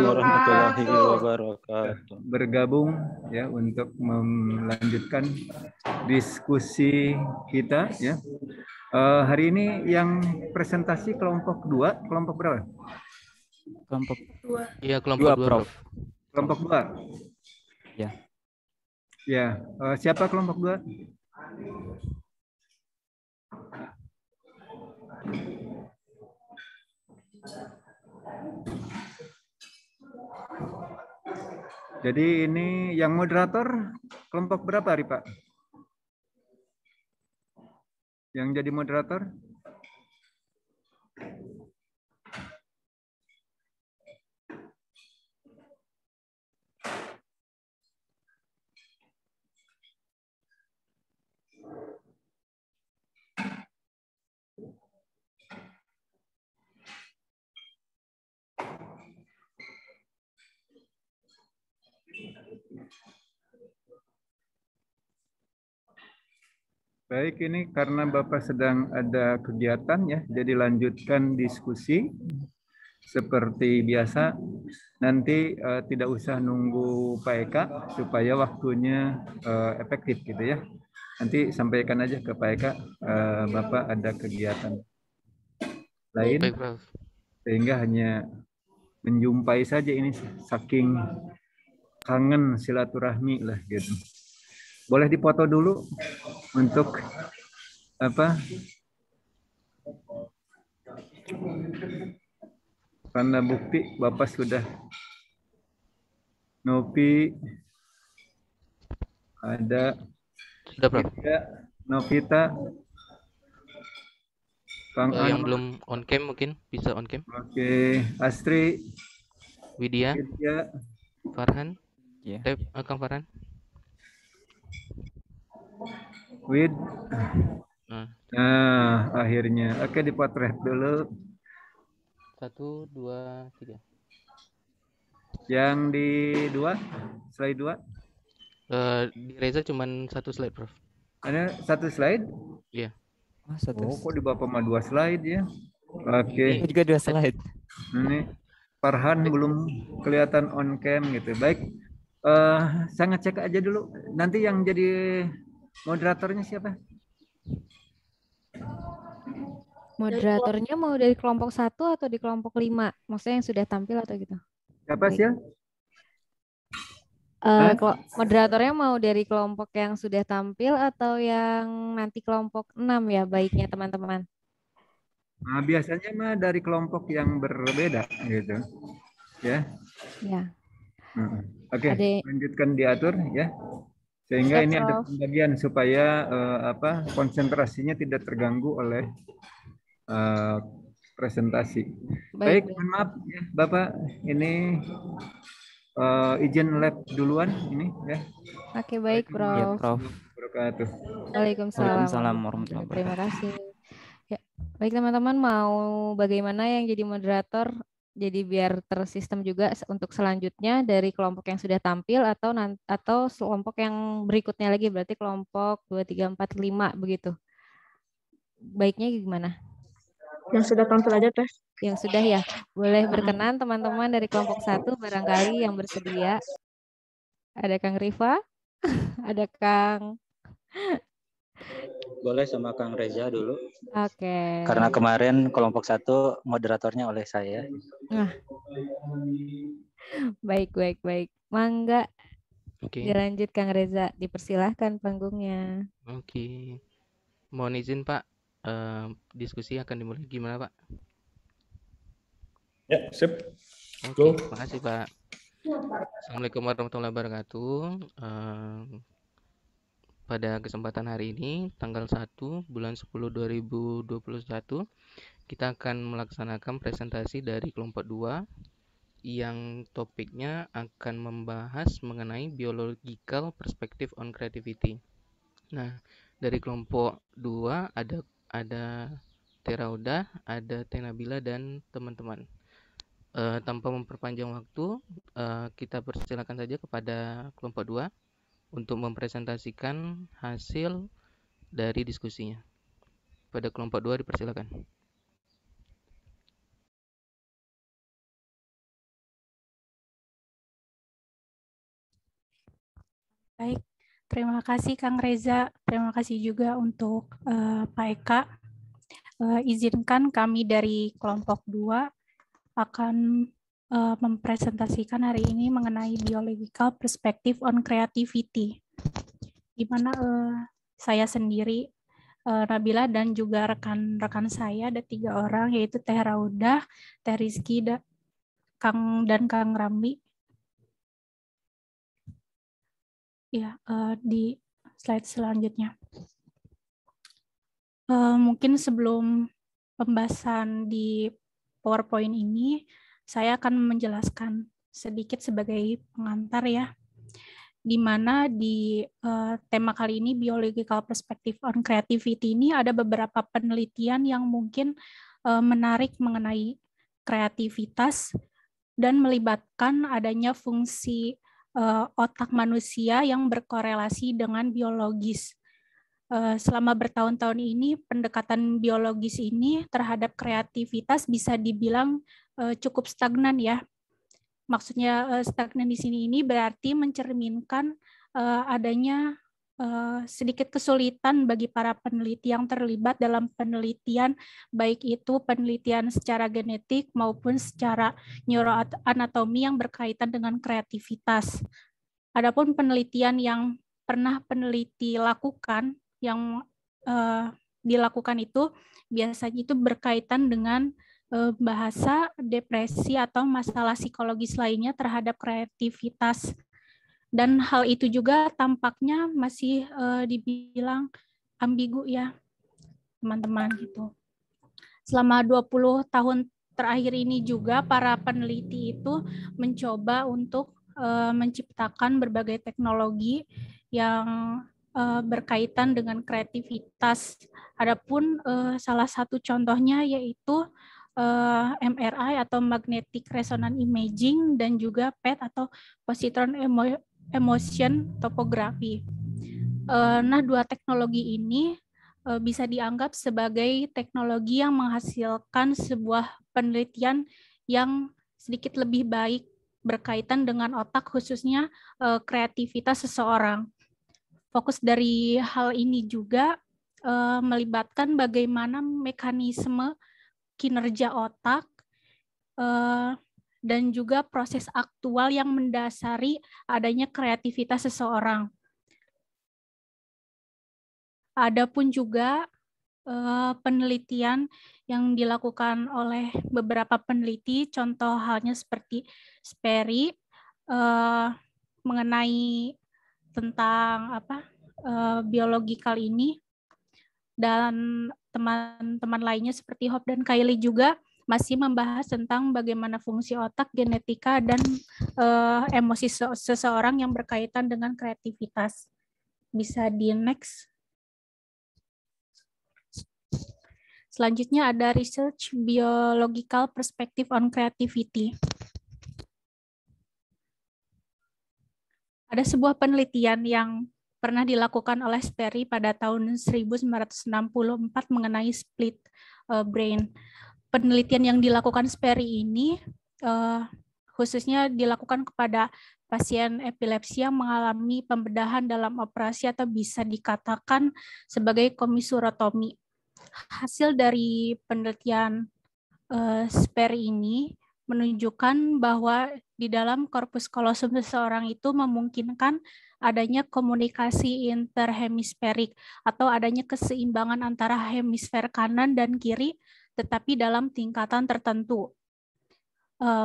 warahmatullahi wabarakatuh. Bergabung ya untuk melanjutkan diskusi kita ya. Hari ini yang presentasi kelompok 2, kelompok berapa? Kelompok 2. Iya, kelompok 2, Prof. Kelompok 2. Ya. Ya, siapa kelompok 2? Jadi ini yang moderator kelompok berapa, Pak? Yang jadi moderator? Baik, ini karena Bapak sedang ada kegiatan ya, jadi lanjutkan diskusi seperti biasa. Nanti tidak usah nunggu Pak Eka supaya waktunya efektif gitu ya. Nanti sampaikan aja ke Pak Eka, Bapak ada kegiatan lain, Baik, Prof. Sehingga hanya menjumpai saja ini saking kangen silaturahmi lah gitu. Boleh dipoto dulu untuk apa? Karena bukti Bapak sudah Nopi ada, Sudah, Prof. Novita, Kang Yang Anwar. belum on cam mungkin bisa on cam. Oke, Astri, Widya, Farhan. Ya. Kang Farhan. Wid. Nah, Akhirnya. Oke, dipotret dulu. 1, 2, 3. Yang di 2, slide 2. Di Reza cuman 1 slide, Prof. Ada 1 slide? Iya. Oh, kok di Bapak mah 2 slide ya? Oke. Ini juga 2 slide. Ini Farhan belum kelihatan on cam gitu. Baik. Saya ngecek aja dulu. Nanti yang jadi moderatornya siapa? Moderatornya mau dari kelompok 1 atau di kelompok 5? Maksudnya yang sudah tampil atau gitu? Siapa sih? Moderatornya mau dari kelompok yang sudah tampil atau yang nanti kelompok 6 ya baiknya teman-teman? Nah, biasanya mah dari kelompok yang berbeda gitu. Ya. Ya. Oke, lanjutkan diatur ya. Sehingga ini ada pembagian supaya konsentrasinya tidak terganggu oleh presentasi. Baik, mohon maaf ya Bapak, ini izin lab duluan ini ya. Oke, baik, Prof. Ya, Prof. Waalaikumsalam warahmatullahi wabarakatuh. Terima kasih. Ya, baik teman-teman, mau bagaimana yang jadi moderator? Jadi biar tersistem juga untuk selanjutnya dari kelompok yang sudah tampil atau kelompok yang berikutnya lagi, berarti kelompok 2, 3, 4, 5 begitu. Baiknya gimana? Yang sudah tampil aja, Teh. Yang sudah ya. Boleh berkenan teman-teman dari kelompok 1 barangkali yang bersedia. Ada Kang Rifa, ada Kang. Boleh sama Kang Reza dulu. Oke. Karena kemarin kelompok 1 moderatornya oleh saya. Nah. Baik. Mangga. Oke. Dilanjut Kang Reza, dipersilahkan panggungnya. Oke. Mohon izin Pak, diskusi akan dimulai gimana Pak? Ya, sip. Oke, makasih Pak. Assalamualaikum warahmatullahi wabarakatuh. Pada kesempatan hari ini, tanggal 1 bulan 10 2021, kita akan melaksanakan presentasi dari kelompok 2 yang topiknya akan membahas mengenai biological perspective on creativity. Nah, dari kelompok 2 ada Terauda, ada Tenabila dan teman-teman. Tanpa memperpanjang waktu, kita persilakan saja kepada kelompok 2 untuk mempresentasikan hasil dari diskusinya. Pada kelompok 2 dipersilakan. Baik, terima kasih Kang Reza. Terima kasih juga untuk Pak Eka. Izinkan kami dari kelompok 2 akan mempresentasikan hari ini mengenai biological perspective on creativity, di mana saya sendiri, Nabila, dan juga rekan-rekan saya ada 3 orang, yaitu Teh Raudah, Teh Rizky, dan Kang Ramli. Ya, di slide selanjutnya. Mungkin sebelum pembahasan di PowerPoint ini, saya akan menjelaskan sedikit sebagai pengantar ya, di mana di tema kali ini, Biological Perspective on Creativity, ini ada beberapa penelitian yang mungkin menarik mengenai kreativitas dan melibatkan adanya fungsi otak manusia yang berkorelasi dengan biologis. Selama bertahun-tahun ini, pendekatan biologis ini terhadap kreativitas bisa dibilang cukup stagnan ya. Maksudnya stagnan di sini ini berarti mencerminkan adanya sedikit kesulitan bagi para peneliti yang terlibat dalam penelitian, baik itu penelitian secara genetik maupun secara neuroanatomi yang berkaitan dengan kreativitas. Adapun penelitian yang pernah peneliti lakukan, yang dilakukan itu biasanya itu berkaitan dengan bahasa, depresi, atau masalah psikologis lainnya terhadap kreativitas. Dan hal itu juga tampaknya masih dibilang ambigu ya, teman-teman gitu. Selama 20 tahun terakhir ini juga para peneliti itu mencoba untuk menciptakan berbagai teknologi yang berkaitan dengan kreativitas. Adapun salah satu contohnya yaitu MRI atau magnetic resonance imaging dan juga PET atau positron emotion topography. Nah, 2 teknologi ini bisa dianggap sebagai teknologi yang menghasilkan sebuah penelitian yang sedikit lebih baik berkaitan dengan otak, khususnya kreativitas seseorang. Fokus dari hal ini juga melibatkan bagaimana mekanisme kinerja otak dan juga proses aktual yang mendasari adanya kreativitas seseorang. Adapun juga penelitian yang dilakukan oleh beberapa peneliti, contoh halnya seperti Sperry, mengenai tentang biologikal ini, dan teman-teman lainnya seperti Hope dan Kylie juga masih membahas tentang bagaimana fungsi otak, genetika, dan emosi seseorang yang berkaitan dengan kreativitas. Bisa di next. Selanjutnya ada research biological perspective on creativity. Ada sebuah penelitian yang pernah dilakukan oleh Sperry pada tahun 1964 mengenai split brain. Penelitian yang dilakukan Sperry ini khususnya dilakukan kepada pasien epilepsi yang mengalami pembedahan dalam operasi atau bisa dikatakan sebagai komisurotomi. Hasil dari penelitian Sperry ini menunjukkan bahwa di dalam korpus kolosum seseorang itu memungkinkan adanya komunikasi interhemisferik atau adanya keseimbangan antara hemisfer kanan dan kiri, tetapi dalam tingkatan tertentu.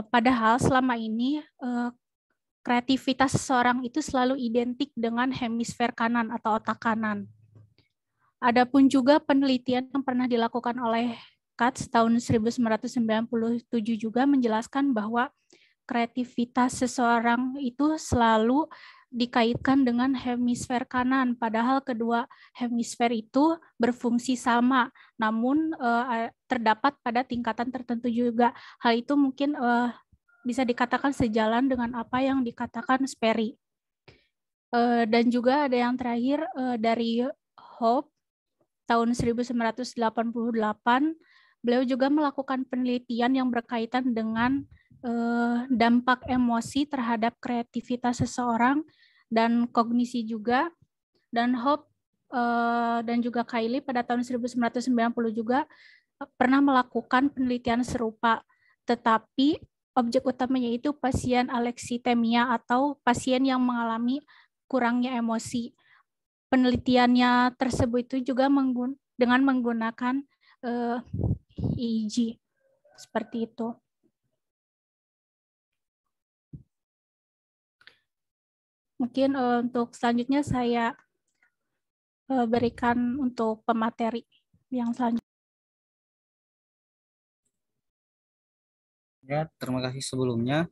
Padahal selama ini kreativitas seseorang itu selalu identik dengan hemisfer kanan atau otak kanan. Adapun juga penelitian yang pernah dilakukan oleh Katz tahun 1997 juga menjelaskan bahwa kreativitas seseorang itu selalu dikaitkan dengan hemisfer kanan, padahal kedua hemisfer itu berfungsi sama, namun terdapat pada tingkatan tertentu juga. Hal itu mungkin bisa dikatakan sejalan dengan apa yang dikatakan Sperry. Dan juga ada yang terakhir dari Hope tahun 1988, beliau juga melakukan penelitian yang berkaitan dengan dampak emosi terhadap kreativitas seseorang dan kognisi juga. Dan Hope dan juga Kylie pada tahun 1990 juga pernah melakukan penelitian serupa, tetapi objek utamanya itu pasien alexitemia atau pasien yang mengalami kurangnya emosi. Penelitiannya tersebut itu juga dengan menggunakan EEG seperti itu. Mungkin untuk selanjutnya saya berikan untuk pemateri yang selanjutnya. Ya, terima kasih sebelumnya.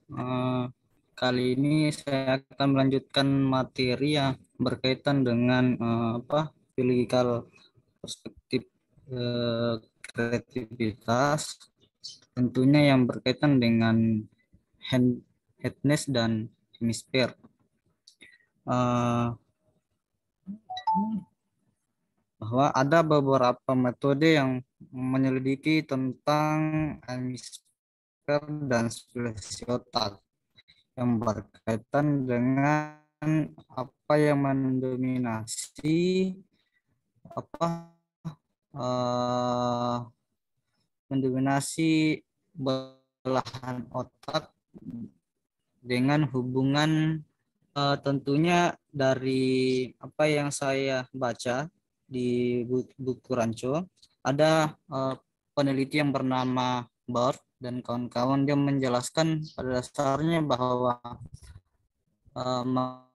Kali ini saya akan melanjutkan materi yang berkaitan dengan physical perspektif kreativitas, tentunya yang berkaitan dengan headness dan hemisfer. Bahwa ada beberapa metode yang menyelidiki tentang hemisfer dan spesies otak yang berkaitan dengan apa yang mendominasi belahan otak dengan hubungan tentunya dari apa yang saya baca di buku Rancho, ada peneliti yang bernama Bart dan kawan-kawan, dia menjelaskan pada dasarnya bahwa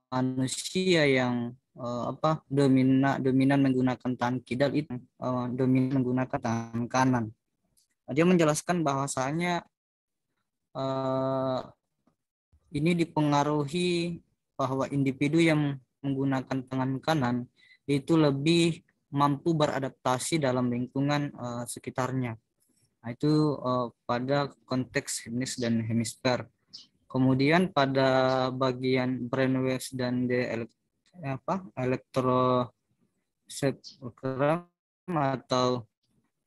manusia yang dominan menggunakan tangan kidal itu dominan menggunakan tangan kanan. Dia menjelaskan bahwasanya ini dipengaruhi bahwa individu yang menggunakan tangan kanan itu lebih mampu beradaptasi dalam lingkungan sekitarnya. Nah, itu pada konteks headness dan hemisfer. Kemudian pada bagian brainwaves dan elektroencephalogram atau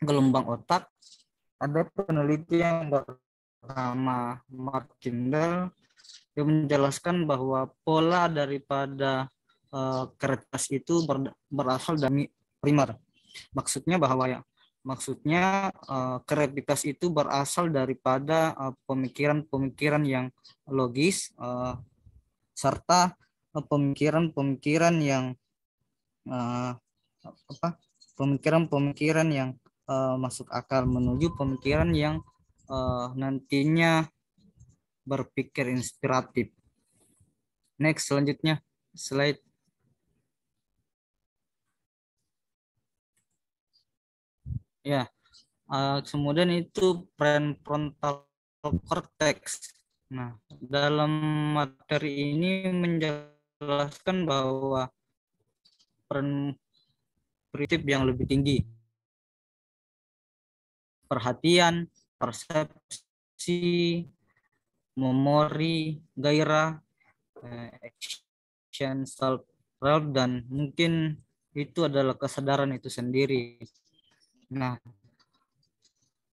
gelombang otak, ada peneliti yang bernama Mark Kindle yang menjelaskan bahwa pola daripada kreativitas itu berasal dari primer. Maksudnya kreativitas itu berasal daripada pemikiran-pemikiran yang logis serta pemikiran-pemikiran yang masuk akal menuju pemikiran yang nantinya berpikir inspiratif. Next, selanjutnya slide. Ya, kemudian itu prefrontal cortex. Nah, dalam materi ini menjelaskan bahwa prinsip yang lebih tinggi, perhatian, persepsi, memori, gairah, action, self-help, dan mungkin itu adalah kesadaran itu sendiri. Nah,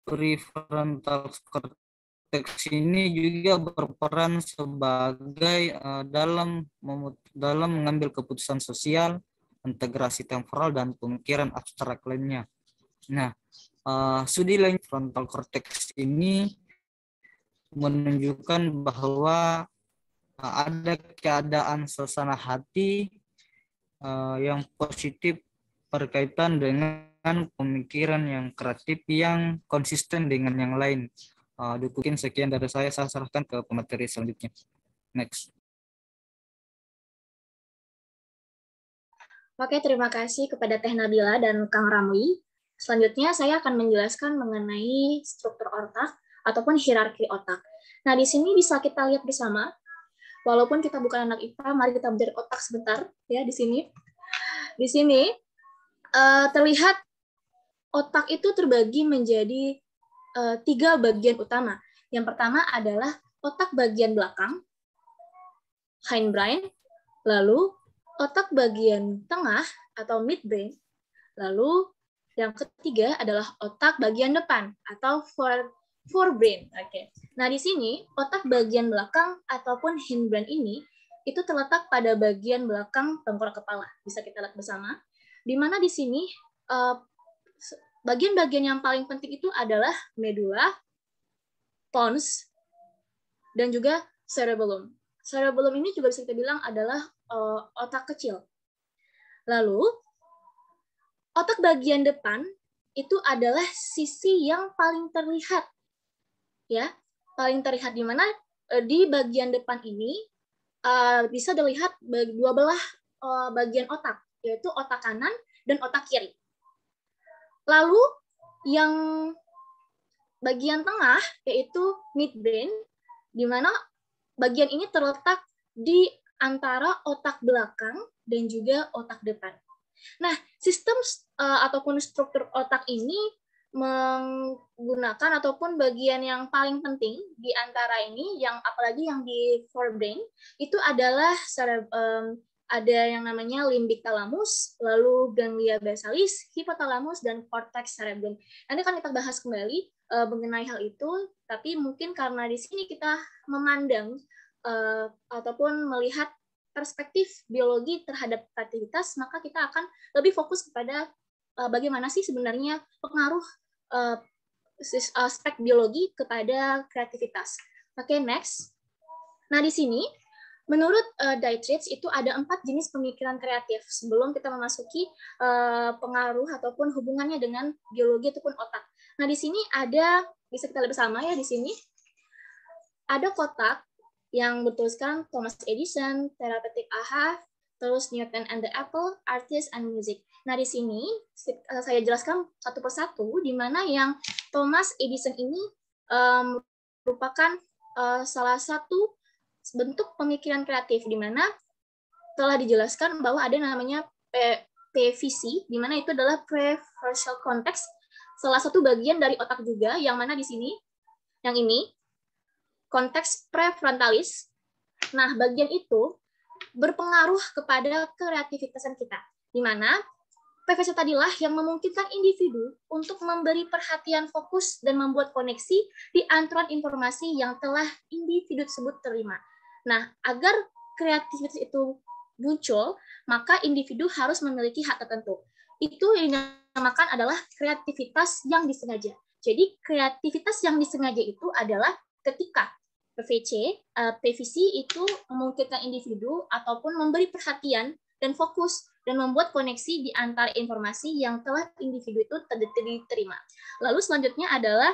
prefrontal cortex ini juga berperan sebagai dalam mengambil keputusan sosial, integrasi temporal, dan pemikiran abstrak lainnya. Nah, studi lain frontal cortex ini menunjukkan bahwa ada keadaan suasana hati yang positif berkaitan dengan pemikiran yang kreatif yang konsisten dengan yang lain. Mungkin sekian dari saya serahkan ke pemateri selanjutnya. Next. Oke, terima kasih kepada Teh Nabila dan Kang Ramli. Selanjutnya saya akan menjelaskan mengenai struktur otak ataupun hierarki otak. Nah, di sini bisa kita lihat bersama. Walaupun kita bukan anak IPA, mari kita belajar otak sebentar ya di sini. Di sini terlihat otak itu terbagi menjadi 3 bagian utama. Yang pertama adalah otak bagian belakang, hindbrain, lalu otak bagian tengah atau midbrain, lalu yang ketiga adalah otak bagian depan atau forebrain. Oke. Nah, di sini otak bagian belakang ataupun hindbrain ini itu terletak pada bagian belakang tengkorak kepala. Bisa kita lihat bersama. Di mana di sini bagian-bagian yang paling penting itu adalah medula, pons, dan juga cerebellum. Cerebellum ini juga bisa kita bilang adalah otak kecil. Lalu, otak bagian depan itu adalah sisi yang paling terlihat. Ya, paling terlihat di mana di bagian depan ini bisa dilihat dua belah bagian otak, yaitu otak kanan dan otak kiri. Lalu yang bagian tengah yaitu midbrain, di mana bagian ini terletak di antara otak belakang dan juga otak depan. Nah, sistem ataupun struktur otak ini menggunakan ataupun bagian yang paling penting di antara ini, yang apalagi yang di forebrain, itu adalah ada yang namanya limbik thalamus, lalu ganglia basalis, hipotalamus, dan cortex cerebrum. Nanti akan kita bahas kembali mengenai hal itu, tapi mungkin karena di sini kita memandang ataupun melihat perspektif biologi terhadap kreativitas, maka kita akan lebih fokus kepada bagaimana sih sebenarnya pengaruh aspek biologi kepada kreativitas. Oke, next. Nah, di sini menurut Dietrich itu ada 4 jenis pemikiran kreatif sebelum kita memasuki pengaruh ataupun hubungannya dengan biologi ataupun otak. Nah, di sini ada, bisa kita lihat bersama ya, di sini ada kotak yang bertuliskan Thomas Edison, Therapeutic AHA, terus Newton and the Apple, Artist and Music. Nah, di sini saya jelaskan satu persatu, di mana yang Thomas Edison ini merupakan salah satu bentuk pemikiran kreatif, di mana telah dijelaskan bahwa ada namanya PVC, di mana itu adalah prefrontal cortex, salah satu bagian dari otak juga, yang mana di sini, yang ini, konteks prefrontalis. Nah, bagian itu berpengaruh kepada kreativitasan kita, di mana PVC tadilah yang memungkinkan individu untuk memberi perhatian fokus dan membuat koneksi di antara informasi yang telah individu tersebut terima. Nah, agar kreativitas itu muncul, maka individu harus memiliki hak tertentu. Itu yang dinamakan adalah kreativitas yang disengaja. Jadi, kreativitas yang disengaja itu adalah ketika PVC itu memungkinkan individu ataupun memberi perhatian dan fokus dan membuat koneksi di antara informasi yang telah individu itu diterima. Lalu selanjutnya adalah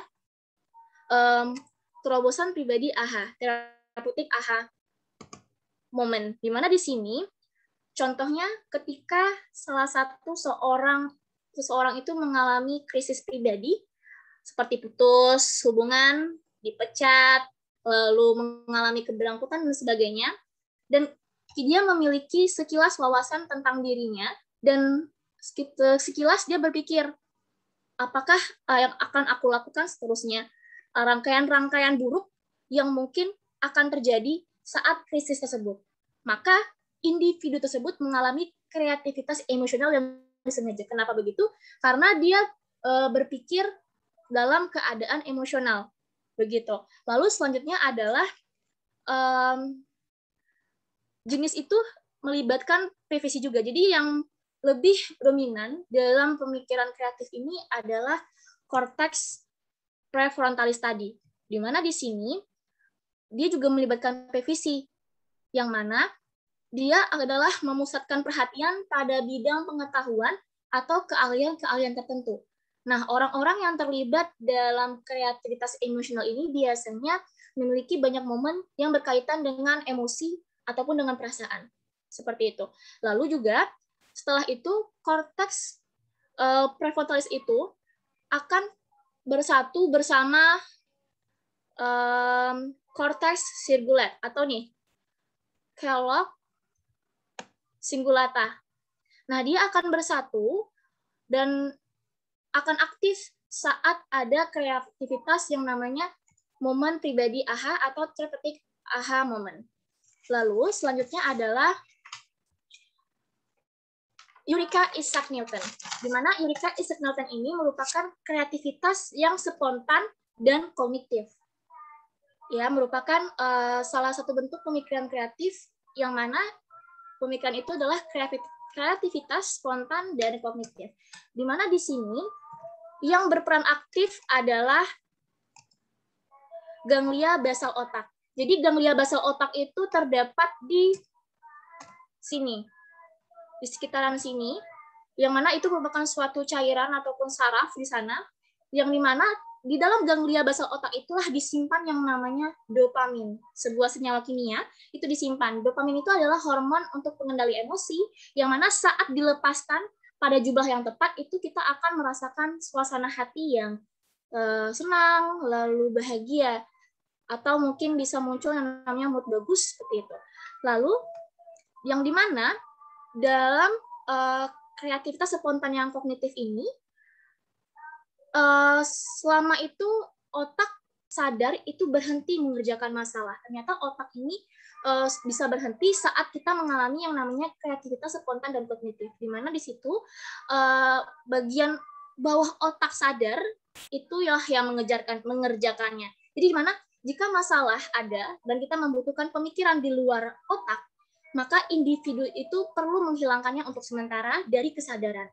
terobosan pribadi AHA, terapeutik AHA moment, di mana di sini contohnya ketika seseorang itu mengalami krisis pribadi seperti putus hubungan, dipecat, lalu mengalami keberangkutan dan sebagainya, dan dia memiliki sekilas wawasan tentang dirinya, dan sekilas dia berpikir, apakah yang akan aku lakukan seterusnya, rangkaian-rangkaian buruk yang mungkin akan terjadi saat krisis tersebut. Maka individu tersebut mengalami kreativitas emosional yang disengaja. Kenapa begitu? Karena dia berpikir dalam keadaan emosional. Begitu. Lalu selanjutnya adalah jenis itu melibatkan PVC juga. Jadi yang lebih dominan dalam pemikiran kreatif ini adalah korteks prefrontalis tadi, di mana di sini dia juga melibatkan PVC, yang mana dia adalah memusatkan perhatian pada bidang pengetahuan atau keahlian-keahlian tertentu. Nah, orang-orang yang terlibat dalam kreativitas emosional ini biasanya memiliki banyak momen yang berkaitan dengan emosi ataupun dengan perasaan. Seperti itu. Lalu juga, setelah itu, korteks prefrontalis itu akan bersatu bersama korteks cingulate, atau nih, Kellogg cingulata. Nah, dia akan bersatu dan akan aktif saat ada kreativitas yang namanya momen pribadi AHA atau terapeutik AHA moment. Lalu selanjutnya adalah Eureka Isaac Newton, di mana Eureka Isaac Newton ini merupakan kreativitas yang spontan dan kognitif. Ya, merupakan salah satu bentuk pemikiran kreatif yang mana pemikiran itu adalah kreativitas, spontan, dan kognitif. Di mana di sini yang berperan aktif adalah ganglia basal otak. Jadi ganglia basal otak itu terdapat di sini, di sekitaran sini, yang mana itu merupakan suatu cairan ataupun saraf di sana, yang dimana di dalam ganglia basal otak itulah disimpan yang namanya dopamin, sebuah senyawa kimia itu disimpan. Dopamin itu adalah hormon untuk pengendali emosi, yang mana saat dilepaskan pada jumlah yang tepat itu kita akan merasakan suasana hati yang senang, lalu bahagia, atau mungkin bisa muncul yang namanya mood bagus seperti itu. Lalu yang dimana dalam kreativitas spontan yang kognitif ini, selama itu otak sadar itu berhenti mengerjakan masalah. Ternyata otak ini bisa berhenti saat kita mengalami yang namanya kreativitas spontan dan kognitif, di mana di situ bagian bawah otak sadar itu yang mengerjakannya. Jadi di mana jika masalah ada dan kita membutuhkan pemikiran di luar otak, maka individu itu perlu menghilangkannya untuk sementara dari kesadaran.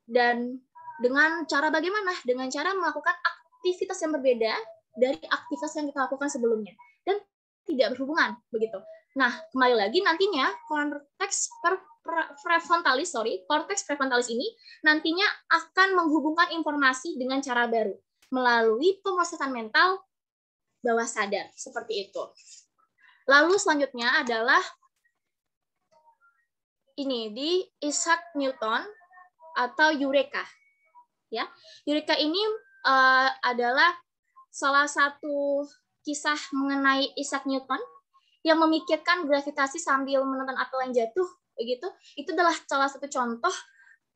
Dan dengan cara bagaimana? Dengan cara melakukan aktivitas yang berbeda dari aktivitas yang kita lakukan sebelumnya. Dan tidak berhubungan, begitu. Nah, kembali lagi nantinya korteks prefrontalis ini nantinya akan menghubungkan informasi dengan cara baru melalui pemrosesan mental bawah sadar, seperti itu. Lalu selanjutnya adalah ini di Isaac Newton atau Eureka. Ya, Eureka ini adalah salah satu kisah mengenai Isaac Newton yang memikirkan gravitasi sambil menonton apel yang jatuh, begitu. Itu adalah salah satu contoh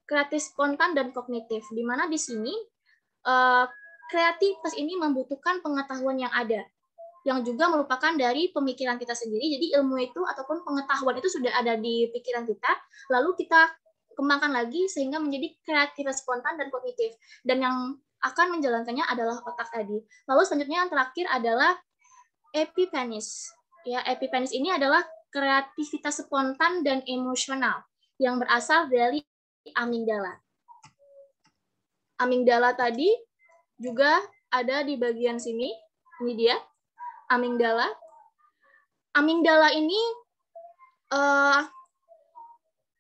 kreatif spontan dan kognitif, di mana di sini kreativitas ini membutuhkan pengetahuan yang ada, yang juga merupakan dari pemikiran kita sendiri. Jadi ilmu itu ataupun pengetahuan itu sudah ada di pikiran kita, lalu kita kembangkan lagi sehingga menjadi kreativitas spontan dan kognitif. Dan yang akan menjalankannya adalah otak tadi. Lalu selanjutnya yang terakhir adalah epiphanies. Ya, epiphanies ini adalah kreativitas spontan dan emosional yang berasal dari amigdala. Amigdala tadi juga ada di bagian sini. Ini dia, amigdala. Amigdala ini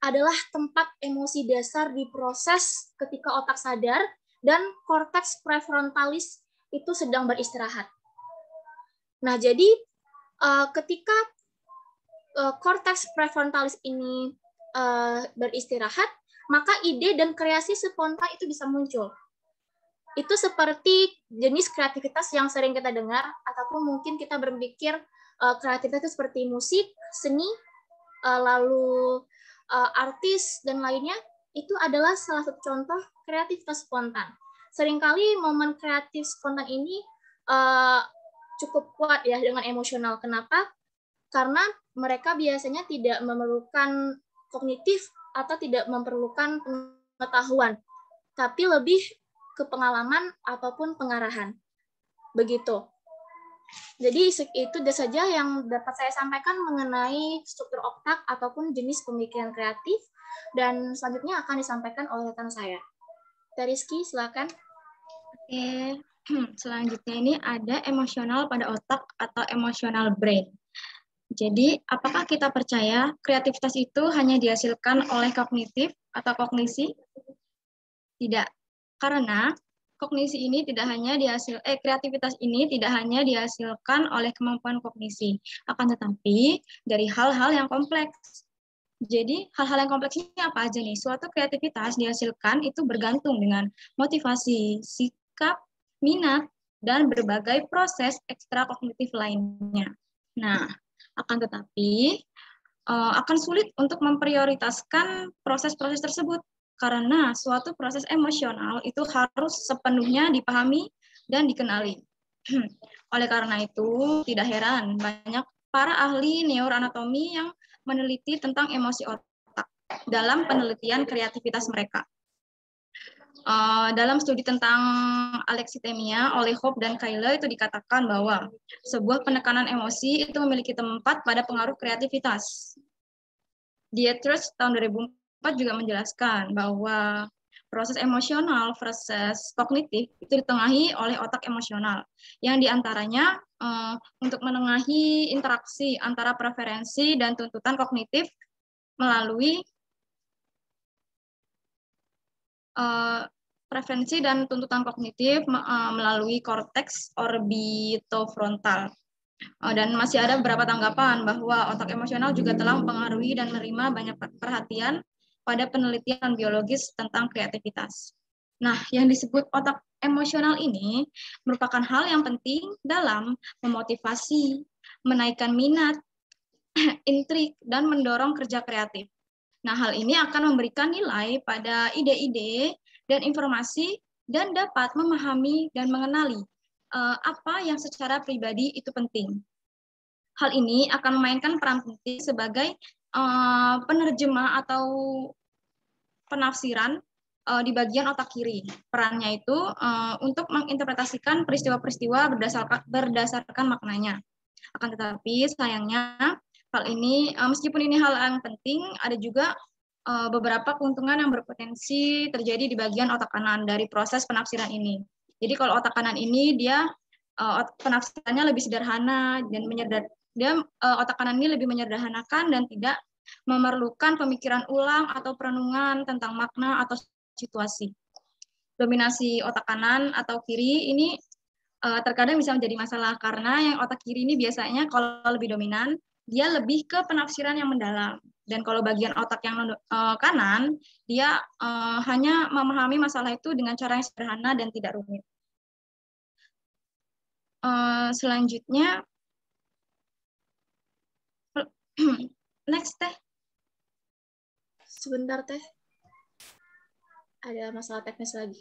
adalah tempat emosi dasar diproses ketika otak sadar dan korteks prefrontalis itu sedang beristirahat. Nah, jadi ketika korteks prefrontalis ini beristirahat, maka ide dan kreasi spontan itu bisa muncul. Itu seperti jenis kreativitas yang sering kita dengar, ataupun mungkin kita berpikir kreativitas itu seperti musik, seni, lalu artis, dan lainnya. Itu adalah salah satu contoh kreativitas spontan. Seringkali momen kreatif spontan ini cukup kuat ya dengan emosional. Kenapa? Karena mereka biasanya tidak memerlukan kognitif atau tidak memerlukan pengetahuan, tapi lebih ke pengalaman ataupun pengarahan. Begitu. Jadi itu saja yang dapat saya sampaikan mengenai struktur otak ataupun jenis pemikiran kreatif, dan selanjutnya akan disampaikan oleh rekan saya. Rizky, silakan. Oke, selanjutnya ini ada emosional pada otak atau emotional brain. Jadi, apakah kita percaya kreativitas itu hanya dihasilkan oleh kognitif atau kognisi? Tidak, karena kognisi ini kreativitas ini tidak hanya dihasilkan oleh kemampuan kognisi, akan tetapi dari hal-hal yang kompleks. Jadi hal-hal yang kompleks ini apa aja nih? Suatu kreativitas dihasilkan itu bergantung dengan motivasi, sikap, minat, dan berbagai proses ekstra kognitif lainnya. Nah, akan tetapi akan sulit untuk memprioritaskan proses-proses tersebut karena suatu proses emosional itu harus sepenuhnya dipahami dan dikenali. Oleh karena itu, tidak heran banyak para ahli neuroanatomi yang meneliti tentang emosi otak dalam penelitian kreativitas mereka. Dalam studi tentang alexithymia oleh Hope dan Kyle itu dikatakan bahwa sebuah penekanan emosi itu memiliki tempat pada pengaruh kreativitas. Dietrich tahun 2004 juga menjelaskan bahwa proses emosional versus kognitif itu ditengahi oleh otak emosional, yang diantaranya untuk menengahi interaksi antara preferensi dan tuntutan kognitif melalui preferensi dan tuntutan kognitif melalui korteks orbitofrontal. Dan masih ada beberapa tanggapan bahwa otak emosional juga telah mempengaruhi dan menerima banyak perhatian pada penelitian biologis tentang kreativitas. Nah, yang disebut otak emosional ini merupakan hal yang penting dalam memotivasi, menaikkan minat, intrik, dan mendorong kerja kreatif. Nah, hal ini akan memberikan nilai pada ide-ide dan informasi dan dapat memahami dan mengenali apa yang secara pribadi itu penting. Hal ini akan memainkan peran penting sebagai penerjemah atau penafsiran di bagian otak kiri. Perannya itu untuk menginterpretasikan peristiwa-peristiwa berdasarkan maknanya. Akan tetapi sayangnya hal ini, meskipun ini hal yang penting, ada juga beberapa keuntungan yang berpotensi terjadi di bagian otak kanan dari proses penafsiran ini. Jadi kalau otak kanan ini dia penafsirannya lebih sederhana dan otak kanan ini lebih menyederhanakan dan tidak memerlukan pemikiran ulang atau perenungan tentang makna atau situasi. Dominasi otak kanan atau kiri ini terkadang bisa menjadi masalah karena yang otak kiri ini biasanya kalau lebih dominan, dia lebih ke penafsiran yang mendalam. Dan kalau bagian otak yang kanan, dia hanya memahami masalah itu dengan cara yang sederhana dan tidak rumit. Selanjutnya, next Teh. Sebentar Teh, ada masalah teknis lagi.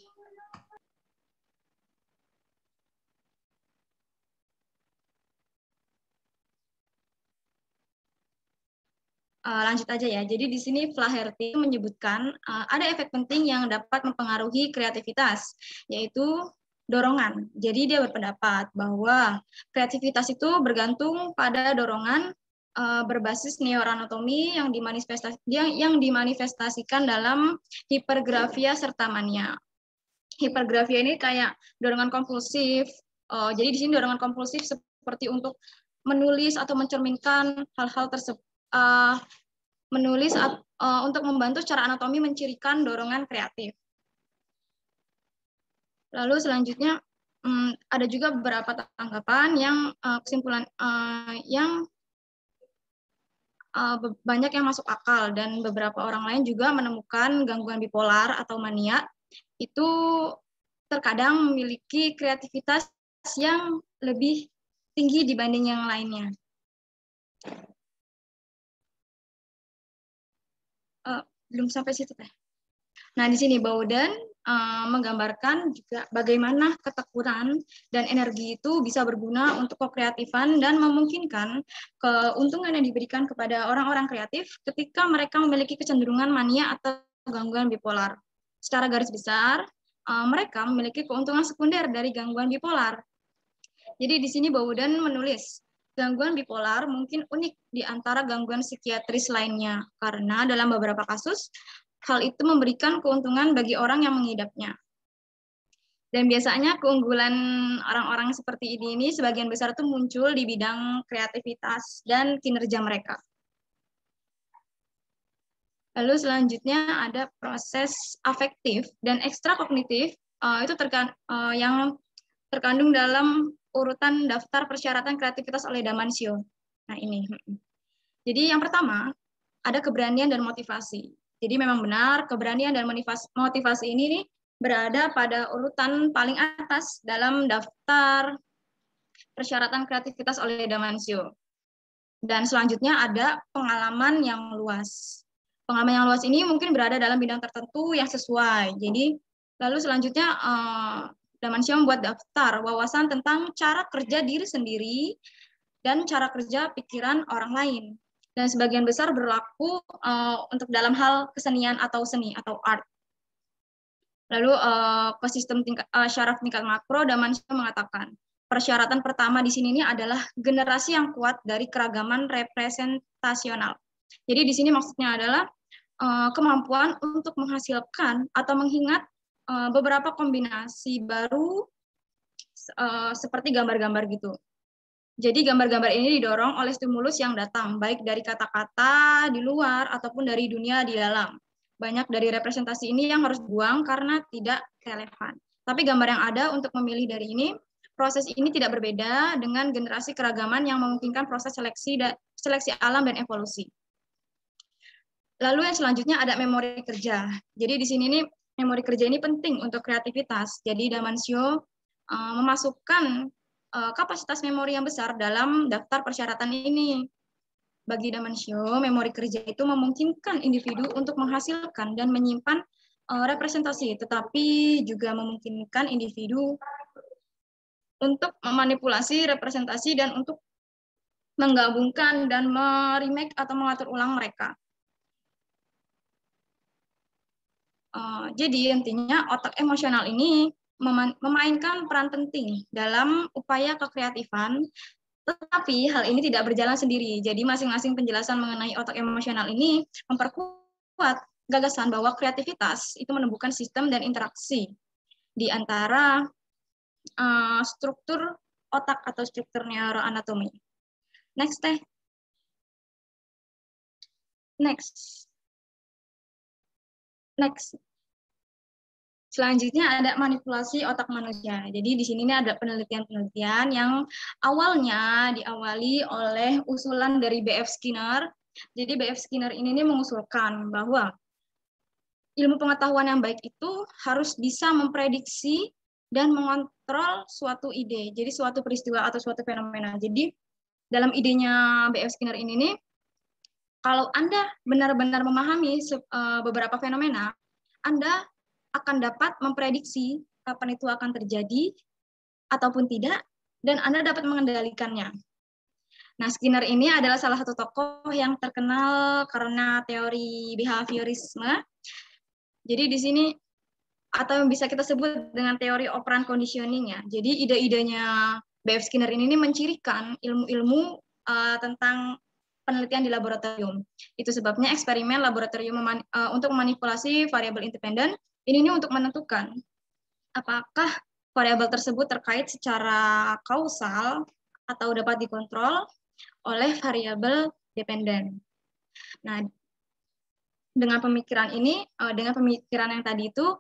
Lanjut aja ya. Jadi di sini Flaherty menyebutkan ada efek penting yang dapat mempengaruhi kreativitas, yaitu dorongan. Jadi dia berpendapat bahwa kreativitas itu bergantung pada dorongan berbasis neuroanatomi yang dimanifestasikan dalam hipergrafia serta mania. Hipergrafia ini kayak dorongan kompulsif. Jadi di sini dorongan kompulsif seperti untuk menulis atau mencerminkan hal-hal tersebut. Menulis untuk membantu secara anatomi mencirikan dorongan kreatif. Lalu selanjutnya ada juga beberapa tanggapan yang kesimpulan yang banyak yang masuk akal dan beberapa orang lain juga menemukan gangguan bipolar atau mania itu terkadang memiliki kreativitas yang lebih tinggi dibanding yang lainnya. Belum sampai situ Teh. Nah, di sini Bowden menggambarkan juga bagaimana ketekunan dan energi itu bisa berguna untuk kekreatifan dan memungkinkan keuntungan yang diberikan kepada orang-orang kreatif ketika mereka memiliki kecenderungan mania atau gangguan bipolar. Secara garis besar, mereka memiliki keuntungan sekunder dari gangguan bipolar. Jadi di sini Bowden menulis, gangguan bipolar mungkin unik di antara gangguan psikiatris lainnya, karena dalam beberapa kasus, hal itu memberikan keuntungan bagi orang yang mengidapnya. Dan biasanya keunggulan orang-orang seperti ini sebagian besar itu muncul di bidang kreativitas dan kinerja mereka. Lalu selanjutnya ada proses afektif dan ekstrakognitif, itu yang terkandung dalam urutan daftar persyaratan kreativitas oleh Damancio. Nah ini. Jadi yang pertama, ada keberanian dan motivasi. Jadi memang benar keberanian dan motivasi ini nih berada pada urutan paling atas dalam daftar persyaratan kreativitas oleh Damancio. Dan selanjutnya ada pengalaman yang luas. Pengalaman yang luas ini mungkin berada dalam bidang tertentu yang sesuai. Jadi lalu selanjutnya Damancio membuat daftar wawasan tentang cara kerja diri sendiri dan cara kerja pikiran orang lain. Dan sebagian besar berlaku untuk dalam hal kesenian atau seni atau art. Lalu ke sistem syaraf tingkat makro, Damancio mengatakan persyaratan pertama di sini adalah generasi yang kuat dari keragaman representasional. Jadi di sini maksudnya adalah kemampuan untuk menghasilkan atau mengingat beberapa kombinasi baru seperti gambar-gambar gitu. Jadi gambar-gambar ini didorong oleh stimulus yang datang, baik dari kata-kata di luar ataupun dari dunia di dalam. Banyak dari representasi ini yang harus dibuang karena tidak relevan. Tapi gambar yang ada untuk memilih dari ini, proses ini tidak berbeda dengan generasi keragaman yang memungkinkan proses seleksi alam dan evolusi. Lalu yang selanjutnya ada memori kerja. Jadi di sini nih memori kerja ini penting untuk kreativitas. Jadi Damansyah memasukkan kapasitas memori yang besar dalam daftar persyaratan ini. Bagi Damansyah, memori kerja itu memungkinkan individu untuk menghasilkan dan menyimpan representasi, tetapi juga memungkinkan individu untuk memanipulasi representasi dan untuk menggabungkan dan meremake atau mengatur ulang mereka. Jadi intinya otak emosional ini memainkan peran penting dalam upaya kekreatifan, tetapi hal ini tidak berjalan sendiri. Jadi masing-masing penjelasan mengenai otak emosional ini memperkuat gagasan bahwa kreativitas itu menumbuhkan sistem dan interaksi di antara struktur otak atau struktur neuroanatomi. Next, Teh. Next. Selanjutnya ada manipulasi otak manusia. Jadi di sini ada penelitian-penelitian yang awalnya diawali oleh usulan dari B.F. Skinner. Jadi B.F. Skinner ini mengusulkan bahwa ilmu pengetahuan yang baik itu harus bisa memprediksi dan mengontrol suatu ide. Jadi suatu peristiwa atau suatu fenomena. Jadi dalam idenya B.F. Skinner ini nih, kalau Anda benar-benar memahami beberapa fenomena, Anda akan dapat memprediksi kapan itu akan terjadi ataupun tidak, dan Anda dapat mengendalikannya. Nah, Skinner ini adalah salah satu tokoh yang terkenal karena teori behaviorisme. Jadi di sini, atau yang bisa kita sebut dengan teori operant conditioning ya. Jadi ide-idenya B.F. Skinner ini mencirikan ilmu-ilmu tentang penelitian di laboratorium. Itu sebabnya eksperimen laboratorium untuk memanipulasi variabel independen ini untuk menentukan apakah variabel tersebut terkait secara kausal atau dapat dikontrol oleh variabel dependen. Nah, dengan pemikiran ini, dengan pemikiran yang tadi itu,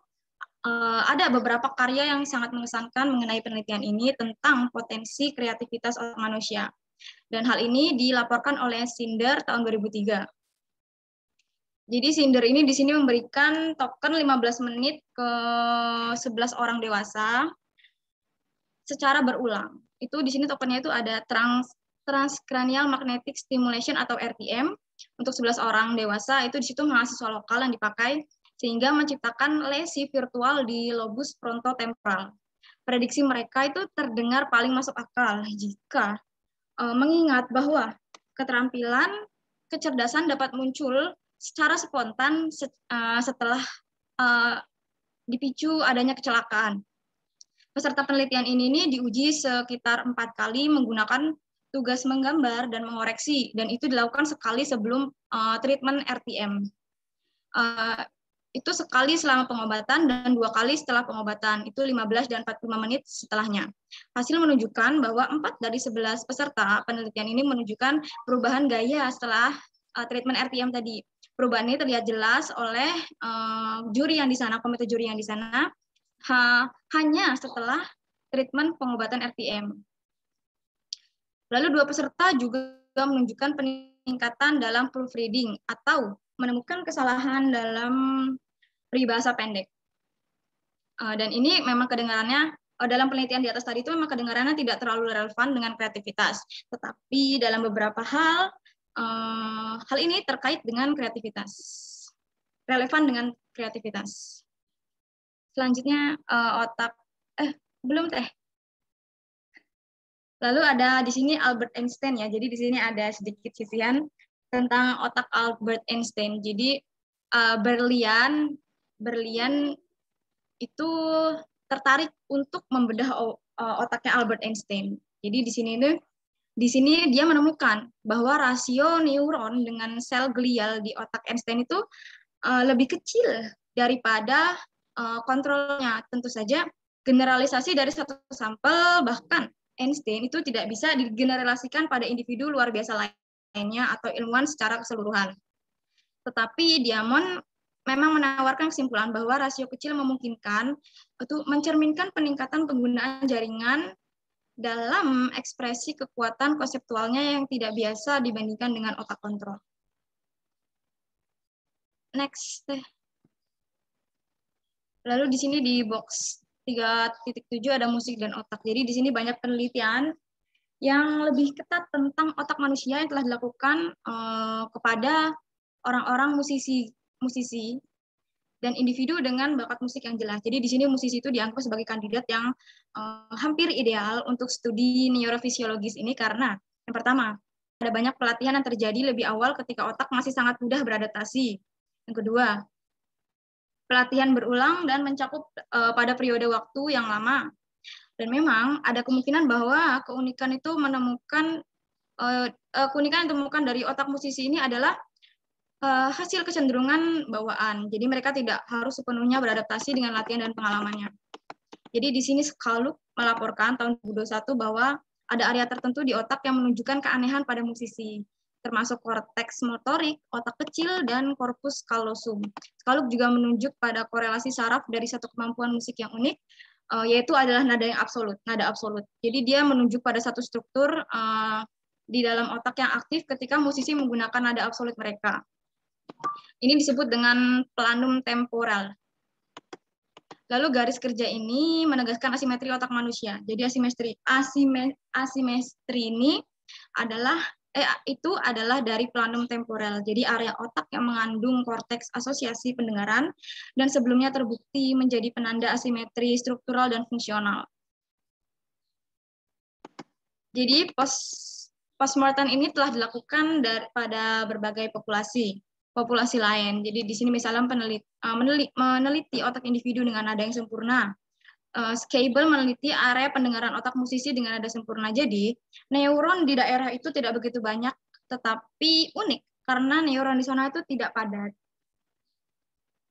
ada beberapa karya yang sangat mengesankan mengenai penelitian ini tentang potensi kreativitas otak manusia. Dan hal ini dilaporkan oleh Sinder tahun 2003. Jadi Sinder ini di sini memberikan token 15 menit ke 11 orang dewasa secara berulang. Itu di sini tokennya itu ada transcranial magnetic stimulation atau RTM untuk 11 orang dewasa. Itu di situ mahasiswa lokal yang dipakai sehingga menciptakan lesi virtual di lobus frontotemporal. Prediksi mereka itu terdengar paling masuk akal jika mengingat bahwa keterampilan kecerdasan dapat muncul secara spontan setelah dipicu adanya kecelakaan. Peserta penelitian ini diuji sekitar 4 kali menggunakan tugas menggambar dan mengoreksi, dan itu dilakukan sekali sebelum treatment RTM. Itu sekali selama pengobatan dan 2 kali setelah pengobatan, itu 15 dan 45 menit setelahnya. Hasil menunjukkan bahwa 4 dari 11 peserta penelitian ini menunjukkan perubahan gaya setelah treatment RTM tadi. Perubahan ini terlihat jelas oleh juri yang di sana, komite juri yang di sana, hanya setelah treatment pengobatan RTM. Lalu 2 peserta juga menunjukkan peningkatan dalam proofreading atau menemukan kesalahan dalam peribahasa pendek. Dan ini memang kedengarannya, dalam penelitian di atas tadi itu memang kedengarannya tidak terlalu relevan dengan kreativitas. Tetapi dalam beberapa hal ini terkait dengan kreativitas. Relevan dengan kreativitas. Selanjutnya belum Teh. Lalu ada di sini Albert Einstein ya. Jadi di sini ada sedikit sisihan tentang otak Albert Einstein. Jadi Berlian itu tertarik untuk membedah otaknya Albert Einstein. Jadi di sini Di sini dia menemukan bahwa rasio neuron dengan sel glial di otak Einstein itu lebih kecil daripada kontrolnya. Tentu saja generalisasi dari satu sampel, bahkan Einstein itu tidak bisa digeneralisasikan pada individu luar biasa lainnya atau ilmuwan secara keseluruhan. Tetapi Diamond memang menawarkan kesimpulan bahwa rasio kecil memungkinkan untuk mencerminkan peningkatan penggunaan jaringan dalam ekspresi kekuatan konseptualnya yang tidak biasa dibandingkan dengan otak kontrol. Next. Lalu di sini di box 3.7 ada musik dan otak. Jadi di sini banyak penelitian yang lebih ketat tentang otak manusia yang telah dilakukan kepada orang-orang musisi dan individu dengan bakat musik yang jelas. Jadi di sini musisi itu dianggap sebagai kandidat yang hampir ideal untuk studi neurofisiologis ini karena yang pertama, ada banyak pelatihan yang terjadi lebih awal ketika otak masih sangat mudah beradaptasi. Yang kedua, pelatihan berulang dan mencakup pada periode waktu yang lama. Dan memang ada kemungkinan bahwa keunikan yang ditemukan dari otak musisi ini adalah hasil kecenderungan bawaan. Jadi mereka tidak harus sepenuhnya beradaptasi dengan latihan dan pengalamannya. Jadi di sini Skaluk melaporkan tahun 2021 bahwa ada area tertentu di otak yang menunjukkan keanehan pada musisi, termasuk korteks motorik, otak kecil, dan korpus callosum. Skaluk juga menunjuk pada korelasi saraf dari satu kemampuan musik yang unik, yaitu adalah nada yang absolut, nada absolut. Jadi dia menunjuk pada satu struktur di dalam otak yang aktif ketika musisi menggunakan nada absolut mereka. Ini disebut dengan planum temporal. Lalu garis kerja ini menegaskan asimetri otak manusia. Jadi asimetri ini adalah dari planum temporal. Jadi area otak yang mengandung korteks asosiasi pendengaran dan sebelumnya terbukti menjadi penanda asimetri struktural dan fungsional. Jadi postmortem ini telah dilakukan pada berbagai populasi lain. Jadi di sini misalnya meneliti otak individu dengan nada yang sempurna. Scable meneliti area pendengaran otak musisi dengan nada sempurna. Jadi neuron di daerah itu tidak begitu banyak, tetapi unik karena neuron di sana itu tidak padat.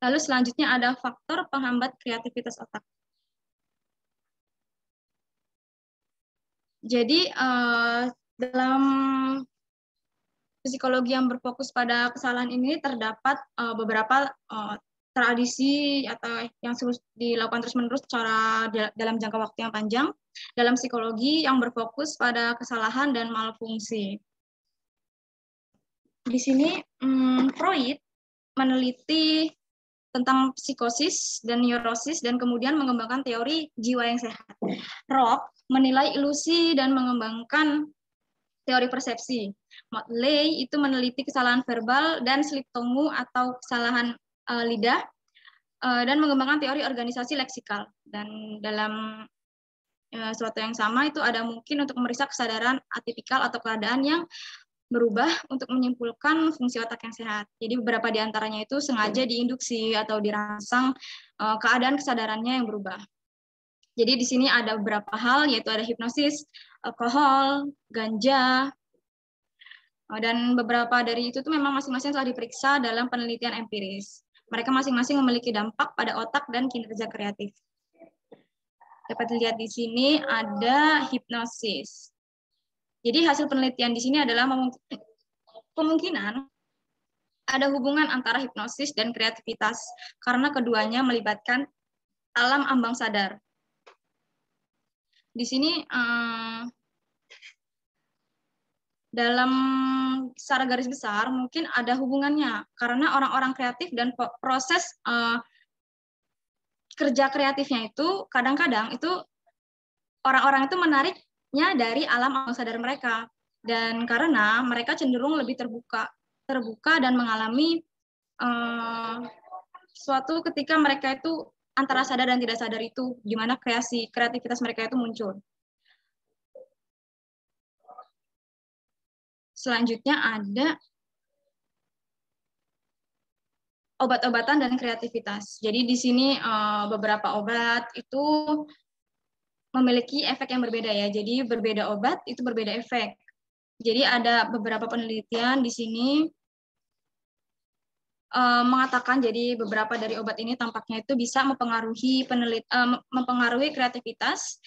Lalu selanjutnya ada faktor penghambat kreativitas otak. Jadi dalam psikologi yang berfokus pada kesalahan ini terdapat beberapa tradisi atau yang dilakukan terus-menerus secara dalam jangka waktu yang panjang dalam psikologi yang berfokus pada kesalahan dan malfungsi. Di sini Freud meneliti tentang psikosis dan neurosis dan kemudian mengembangkan teori jiwa yang sehat. Rock menilai ilusi dan mengembangkan teori persepsi. Motley itu meneliti kesalahan verbal dan sliptongu atau kesalahan lidah dan mengembangkan teori organisasi leksikal. Dan dalam suatu yang sama itu ada mungkin untuk memeriksa kesadaran atipikal atau keadaan yang berubah untuk menyimpulkan fungsi otak yang sehat. Jadi beberapa di antaranya itu sengaja diinduksi atau dirangsang keadaan kesadarannya yang berubah. Jadi di sini ada beberapa hal, yaitu ada hipnosis, alkohol, ganja, dan beberapa dari itu tuh memang masing-masing telah diperiksa dalam penelitian empiris. Mereka masing-masing memiliki dampak pada otak dan kinerja kreatif. Dapat dilihat di sini ada hipnosis. Jadi hasil penelitian di sini adalah kemungkinan ada hubungan antara hipnosis dan kreativitas karena keduanya melibatkan alam ambang sadar. Di sini dalam secara garis besar mungkin ada hubungannya karena orang-orang kreatif dan proses kerja kreatifnya itu kadang-kadang itu orang-orang itu menariknya dari alam ambang sadar mereka dan karena mereka cenderung lebih terbuka dan mengalami suatu ketika mereka itu antara sadar dan tidak sadar itu, di mana kreativitas mereka itu muncul. Selanjutnya ada obat-obatan dan kreativitas. Jadi di sini beberapa obat itu memiliki efek yang berbeda ya. Jadi berbeda obat itu berbeda efek. Jadi ada beberapa penelitian di sini mengatakan jadi beberapa dari obat ini tampaknya itu bisa mempengaruhi kreativitas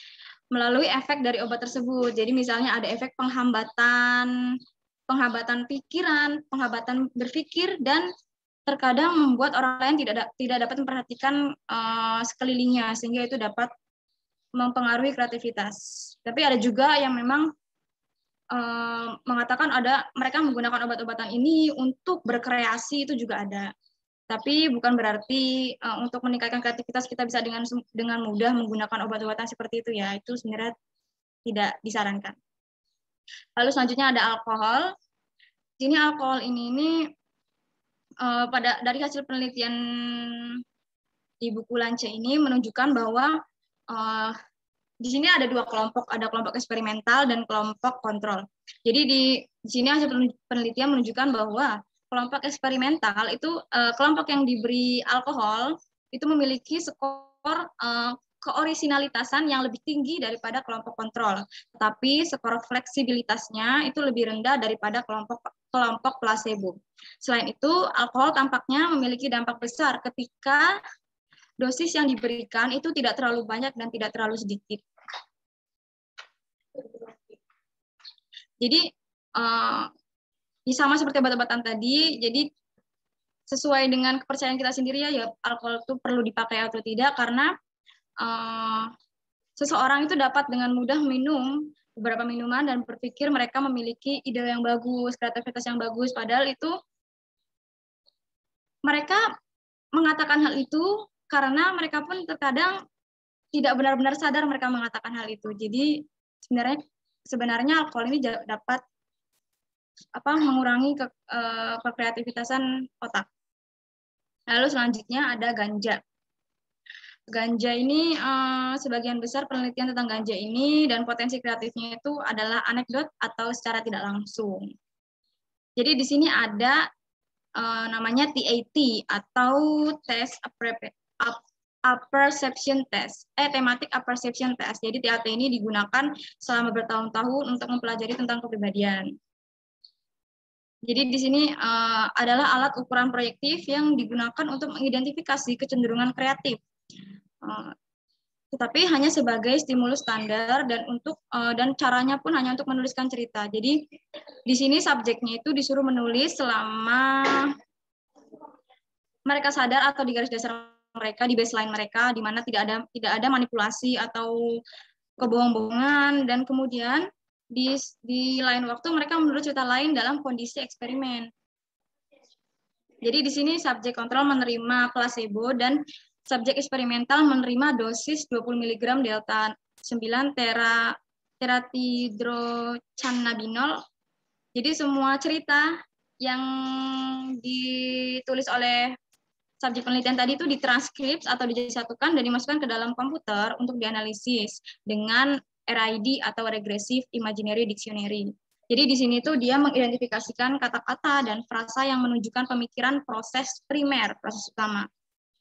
melalui efek dari obat tersebut. Jadi misalnya ada efek penghambatan pikiran, penghambatan berpikir, dan terkadang membuat orang lain tidak dapat memperhatikan sekelilingnya, sehingga itu dapat mempengaruhi kreativitas. Tapi ada juga yang memang mengatakan mereka menggunakan obat-obatan ini untuk berkreasi, itu juga ada. Tapi bukan berarti untuk meningkatkan kreativitas kita bisa dengan mudah menggunakan obat-obatan seperti itu ya. Itu sebenarnya tidak disarankan. Lalu selanjutnya ada alkohol. Ini alkohol ini dari hasil penelitian di buku Lance ini menunjukkan bahwa di sini ada dua kelompok, ada kelompok eksperimental dan kelompok kontrol. Jadi di sini hasil penelitian menunjukkan bahwa kelompok eksperimental itu kelompok yang diberi alkohol itu memiliki skor keorisinalitasan yang lebih tinggi daripada kelompok kontrol. Tapi skor fleksibilitasnya itu lebih rendah daripada kelompok placebo. Selain itu, alkohol tampaknya memiliki dampak besar ketika dosis yang diberikan itu tidak terlalu banyak dan tidak terlalu sedikit. Jadi sama seperti obat-obatan tadi, jadi sesuai dengan kepercayaan kita sendiri ya alkohol itu perlu dipakai atau tidak, karena seseorang itu dapat dengan mudah minum beberapa minuman dan berpikir mereka memiliki ide yang bagus, kreativitas yang bagus, padahal itu mereka mengatakan hal itu karena mereka pun terkadang tidak benar-benar sadar mereka mengatakan hal itu. Jadi sebenarnya alkohol ini dapat mengurangi kekreativitasan otak. Lalu selanjutnya ada ganja. Ganja ini sebagian besar penelitian tentang ganja ini dan potensi kreatifnya itu adalah anekdot atau secara tidak langsung. Jadi di sini ada namanya TAT atau Test Apperception Test, Thematic Apperception Test. Jadi TAT ini digunakan selama bertahun-tahun untuk mempelajari tentang kepribadian. Jadi di sini adalah alat ukuran proyektif yang digunakan untuk mengidentifikasi kecenderungan kreatif, tetapi hanya sebagai stimulus standar dan caranya pun hanya untuk menuliskan cerita. Jadi di sini subjeknya itu disuruh menulis selama mereka sadar atau di garis dasar mereka, di baseline mereka, di mana tidak ada manipulasi atau kebohong-bohongan, dan kemudian di lain waktu mereka menulis cerita lain dalam kondisi eksperimen. Jadi di sini subjek kontrol menerima placebo dan subjek eksperimental menerima dosis 20 mg delta 9 teratidrocannabinol. Jadi semua cerita yang ditulis oleh subjek penelitian tadi itu ditranskrip atau disatukan dan dimasukkan ke dalam komputer untuk dianalisis dengan RID atau Regressive Imaginary Dictionary. Jadi di sini tuh dia mengidentifikasikan kata-kata dan frasa yang menunjukkan pemikiran proses primer, proses utama.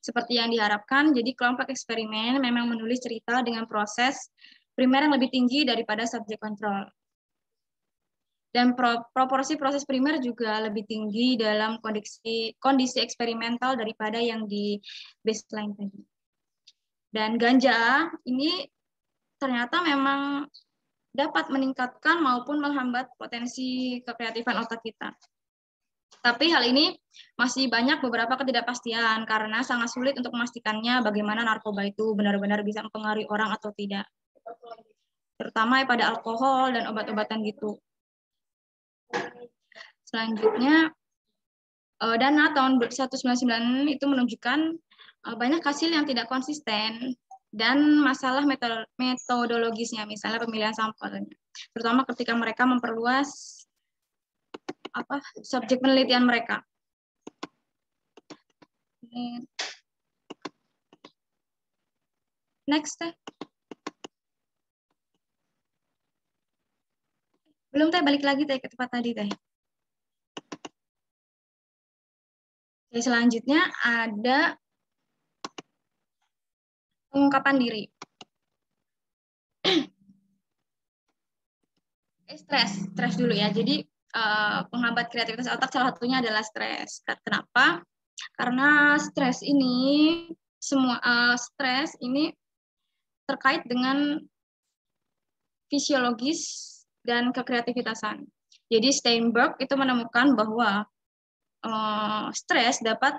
Seperti yang diharapkan, jadi kelompok eksperimen memang menulis cerita dengan proses primer yang lebih tinggi daripada subjek kontrol. Dan proporsi proses primer juga lebih tinggi dalam kondisi eksperimental daripada yang di baseline tadi. Dan ganja ini ternyata memang dapat meningkatkan maupun menghambat potensi kekreatifan otak kita. Tapi hal ini masih banyak beberapa ketidakpastian karena sangat sulit untuk memastikannya bagaimana narkoba itu benar-benar bisa mempengaruhi orang atau tidak. Terutama pada alkohol dan obat-obatan gitu. Selanjutnya, dana tahun 1999 itu menunjukkan banyak hasil yang tidak konsisten dan masalah metodologisnya, misalnya pemilihan sampelnya. Terutama ketika mereka memperluas subjek penelitian mereka. Next, Teh. Belum, Teh, balik lagi, Teh, ke tempat tadi, Teh. Oke, selanjutnya ada pengungkapan diri. Stres dulu ya. Jadi penghambat kreativitas otak salah satunya adalah stres. Kenapa? Karena stres ini stres ini terkait dengan fisiologis dan kekreativitasan. Jadi Steinberg itu menemukan bahwa stres dapat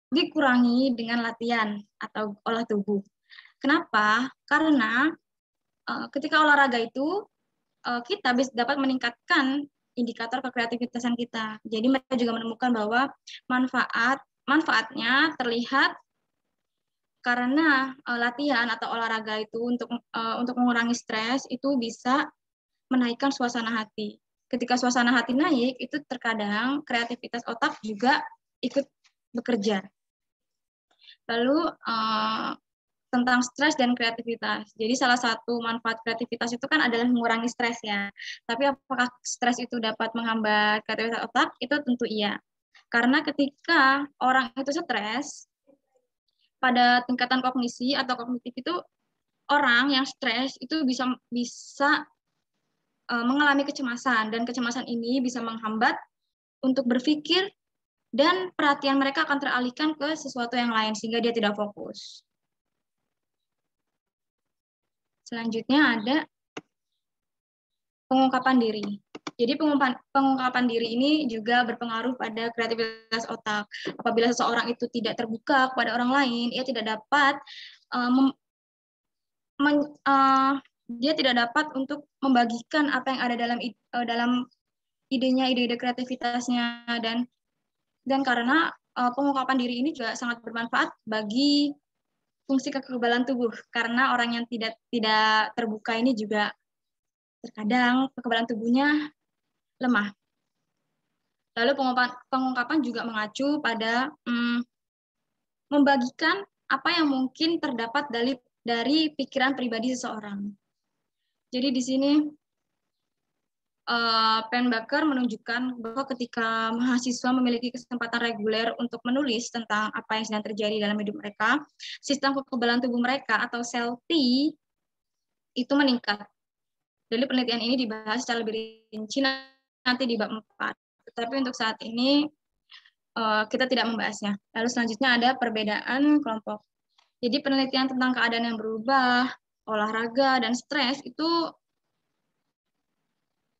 dikurangi dengan latihan atau olah tubuh. Kenapa? Karena ketika olahraga itu kita dapat meningkatkan indikator kekreativitasan kita. Jadi mereka juga menemukan bahwa manfaatnya terlihat karena latihan atau olahraga itu untuk mengurangi stres itu bisa menaikkan suasana hati. Ketika suasana hati naik, itu terkadang kreativitas otak juga ikut bekerja. Lalu tentang stres dan kreativitas. Jadi salah satu manfaat kreativitas itu kan adalah mengurangi stres ya. Tapi apakah stres itu dapat menghambat kreativitas otak? Itu tentu iya. Karena ketika orang itu stres, pada tingkatan kognisi atau kognitif itu orang yang stres itu bisa mengalami kecemasan, dan kecemasan ini bisa menghambat untuk berpikir dan perhatian mereka akan teralihkan ke sesuatu yang lain sehingga dia tidak fokus. Selanjutnya ada pengungkapan diri. Jadi pengungkapan diri ini juga berpengaruh pada kreativitas otak. Apabila seseorang itu tidak terbuka kepada orang lain, ia tidak dapat dia tidak dapat untuk membagikan apa yang ada dalam idenya, ide-ide kreativitasnya, dan karena pengungkapan diri ini juga sangat bermanfaat bagi fungsi kekebalan tubuh, karena orang yang tidak terbuka ini juga terkadang kekebalan tubuhnya lemah. Lalu pengungkapan juga mengacu pada membagikan apa yang mungkin terdapat dari pikiran pribadi seseorang. Jadi di sini Penbaker menunjukkan bahwa ketika mahasiswa memiliki kesempatan reguler untuk menulis tentang apa yang sedang terjadi dalam hidup mereka, sistem kekebalan tubuh mereka atau sel T itu meningkat. Jadi penelitian ini dibahas secara lebih rinci nanti di bab 4. Tetapi untuk saat ini kita tidak membahasnya. Lalu selanjutnya ada perbedaan kelompok. Jadi penelitian tentang keadaan yang berubah, olahraga, dan stres itu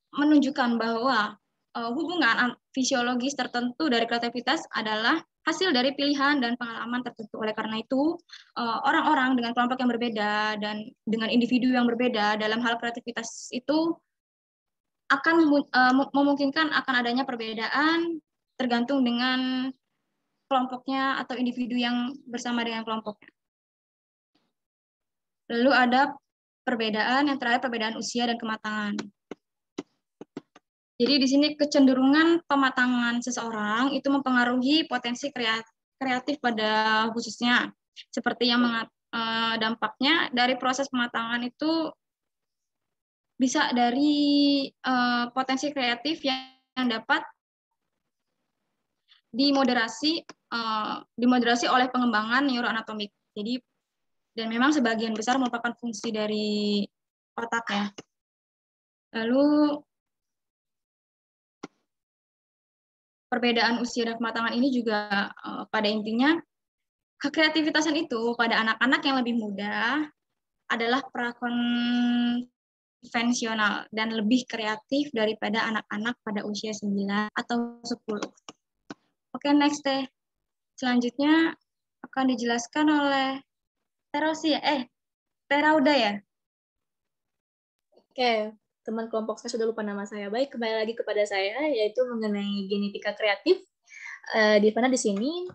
menunjukkan bahwa hubungan fisiologis tertentu dari kreativitas adalah hasil dari pilihan dan pengalaman tertentu. Oleh karena itu, orang-orang dengan kelompok yang berbeda dan dengan individu yang berbeda dalam hal kreativitas itu akan memungkinkan akan adanya perbedaan tergantung dengan kelompoknya atau individu yang bersama dengan kelompoknya. Lalu ada perbedaan yang terakhir, perbedaan usia dan kematangan. Jadi di sini kecenderungan pematangan seseorang itu mempengaruhi potensi kreatif pada khususnya. Seperti yang dampaknya dari proses pematangan itu bisa dari potensi kreatif yang dapat dimoderasi oleh pengembangan neuroanatomik. Jadi dan memang sebagian besar merupakan fungsi dari otak ya. Lalu perbedaan usia dan kematangan ini juga pada intinya kekreativitasan itu pada anak-anak yang lebih muda adalah prakonvensional dan lebih kreatif daripada anak-anak pada usia 9 atau 10. Oke, next deh. Selanjutnya akan dijelaskan oleh Terauda ya. Oke, teman kelompok saya sudah lupa nama saya. Baik, kembali lagi kepada saya, yaitu mengenai genetika kreatif. Di mana di sini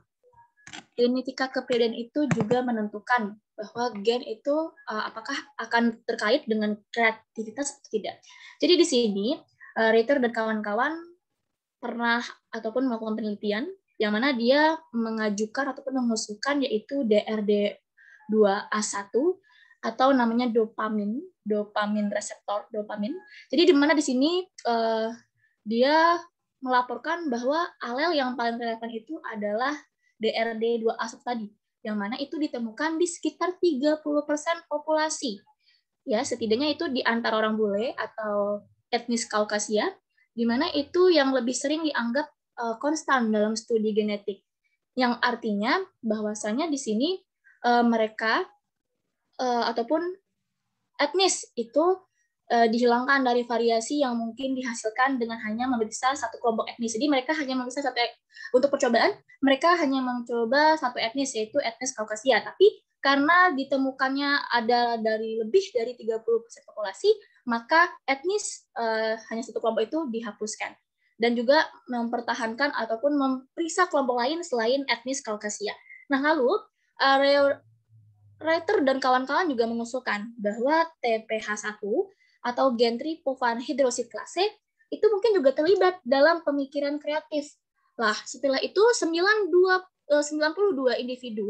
genetika kepribadian itu juga menentukan bahwa gen itu apakah akan terkait dengan kreativitas atau tidak. Jadi di sini Ritter dan kawan-kawan pernah ataupun melakukan penelitian yang mana dia mengajukan ataupun mengusulkan yaitu DRD2A1 atau namanya dopamin reseptor dopamin. Jadi di mana di sini dia melaporkan bahwa alel yang paling relevan itu adalah DRD2A1 tadi, yang mana itu ditemukan di sekitar 30% populasi. Ya, setidaknya itu di antara orang bule atau etnis Kaukasia, di mana itu yang lebih sering dianggap konstan dalam studi genetik, yang artinya bahwasanya di sini mereka ataupun etnis itu dihilangkan dari variasi yang mungkin dihasilkan dengan hanya memeriksa satu kelompok etnis. Jadi mereka hanya memeriksa untuk percobaan, mereka hanya mencoba satu etnis, yaitu etnis Kaukasia. Tapi karena ditemukannya ada dari lebih dari 30% populasi, maka etnis hanya satu kelompok itu dihapuskan. Dan juga mempertahankan ataupun memeriksa kelompok lain selain etnis Kaukasia. Nah, lalu Reiter dan kawan-kawan juga mengusulkan bahwa TPH1 atau gen triptofan hidroksiklase itu mungkin juga terlibat dalam pemikiran kreatif. Lah, setelah itu 92 individu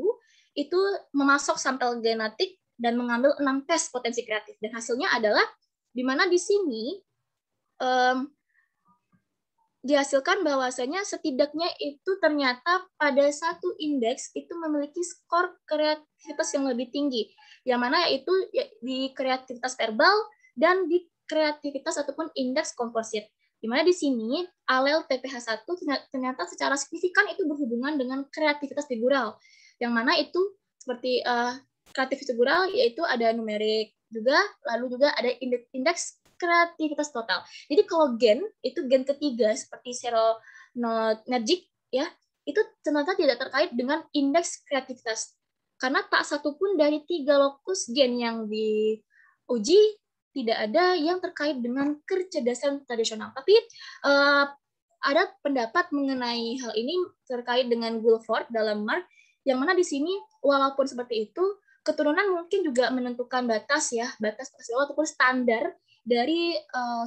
itu memasok sampel genetik dan mengambil 6 tes potensi kreatif. Dan hasilnya adalah di mana di sini dihasilkan bahwasanya setidaknya itu ternyata pada satu indeks itu memiliki skor kreativitas yang lebih tinggi. Yang mana itu di kreativitas verbal dan di kreativitas ataupun indeks komposit. Di mana di sini alel TPH1 ternyata secara signifikan itu berhubungan dengan kreativitas figural. Yang mana itu seperti kreativitas figural yaitu ada numerik juga, lalu juga ada indeks kreativitas total. Jadi kalau gen itu gen ketiga seperti serotonergic ya, itu ternyata tidak terkait dengan indeks kreativitas. Karena tak satu pun dari 3 lokus gen yang diuji tidak ada yang terkait dengan kecerdasan tradisional. Tapi ada pendapat mengenai hal ini terkait dengan Guilford dalam Mark, yang mana di sini walaupun seperti itu, keturunan mungkin juga menentukan batas ya, batas tradisional ataupun standar dari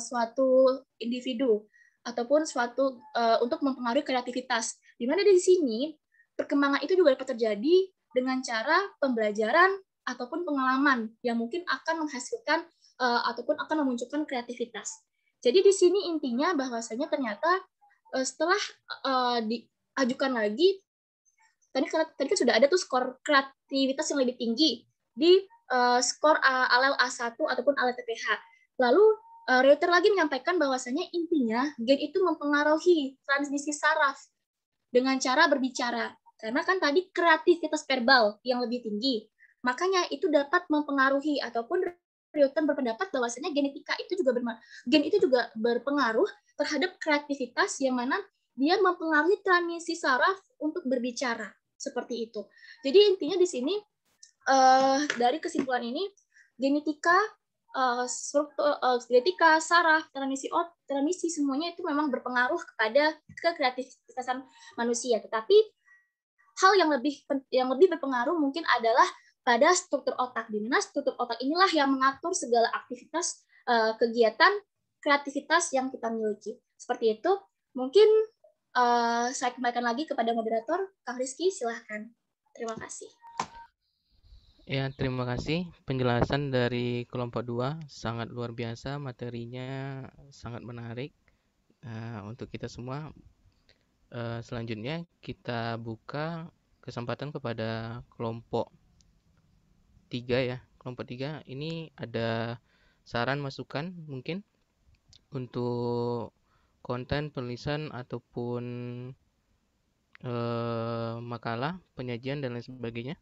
suatu individu ataupun suatu untuk mempengaruhi kreativitas. Di mana di sini perkembangan itu juga dapat terjadi dengan cara pembelajaran ataupun pengalaman yang mungkin akan menghasilkan ataupun akan memunculkan kreativitas. Jadi di sini intinya bahwasanya ternyata setelah diajukan lagi, tadi kan sudah ada tuh skor kreativitas yang lebih tinggi di skor alel A1 ataupun alel TPH. Lalu Reiter lagi menyampaikan bahwasanya intinya gen itu mempengaruhi transmisi saraf dengan cara berbicara. Karena kan tadi kreativitas verbal yang lebih tinggi. Makanya itu dapat mempengaruhi ataupun Reiter berpendapat bahwasanya gen itu juga berpengaruh terhadap kreativitas yang mana dia mempengaruhi transmisi saraf untuk berbicara seperti itu. Jadi intinya di sini dari kesimpulan ini genetika, genetika, saraf, transmisi semuanya itu memang berpengaruh kepada kreativitasan manusia. Tetapi hal yang lebih berpengaruh mungkin adalah pada struktur otak, di mana struktur otak inilah yang mengatur segala aktivitas, kegiatan, kreativitas yang kita miliki. Seperti itu. Mungkin saya kembalikan lagi kepada moderator, Kang Rizky, silahkan. Terima kasih. Ya, terima kasih. Penjelasan dari kelompok 2 sangat luar biasa, materinya sangat menarik untuk kita semua. Selanjutnya kita buka kesempatan kepada kelompok 3 ya. Kelompok 3 ini ada saran masukan mungkin untuk konten penulisan ataupun makalah, penyajian dan lain sebagainya.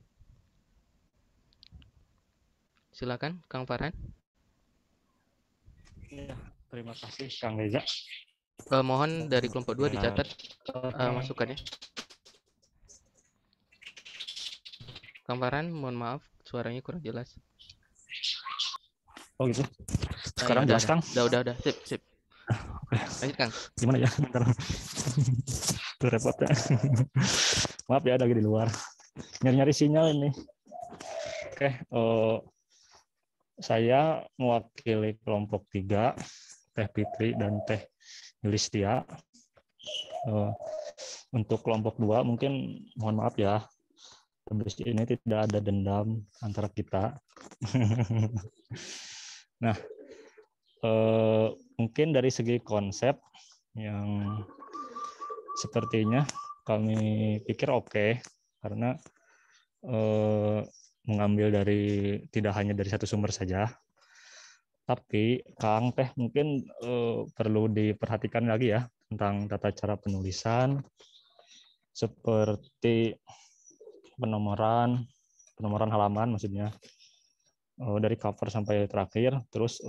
Silakan Kang Farhan. Ya, terima kasih Kang Reza. Mohon dari kelompok 2 dicatat masukannya. Kang Farhan, mohon maaf suaranya kurang jelas. Oh gitu. Sekarang jelas Kang? Udah. Sip. Lanjut Kang. Gimana ya? Bentar. Tuh repot ya. Maaf ya, ada di luar. Nyari-nyari sinyal ini. Oke. Saya mewakili kelompok 3, Teh Fitri dan Teh Yulistia. Untuk kelompok 2 mungkin mohon maaf ya. Habis ini tidak ada dendam antara kita. Nah, mungkin dari segi konsep yang sepertinya kami pikir oke, karena mengambil dari tidak hanya dari satu sumber saja. Tapi Kang Teh mungkin perlu diperhatikan lagi ya tentang tata cara penulisan seperti penomoran halaman maksudnya dari cover sampai terakhir, terus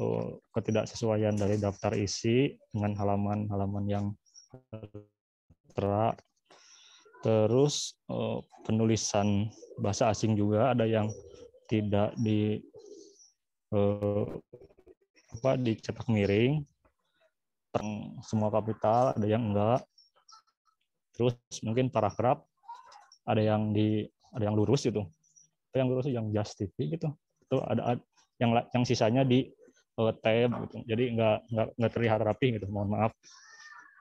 ketidaksesuaian dari daftar isi dengan halaman-halaman yang tertera, terus penulisan bahasa asing juga ada yang tidak dicetak miring, semua kapital, ada yang enggak. Terus mungkin paragraf ada yang lurus gitu. Yang lurus yang justify gitu. Itu ada yang sisanya di tab gitu. Jadi enggak terlihat rapi gitu. Mohon maaf.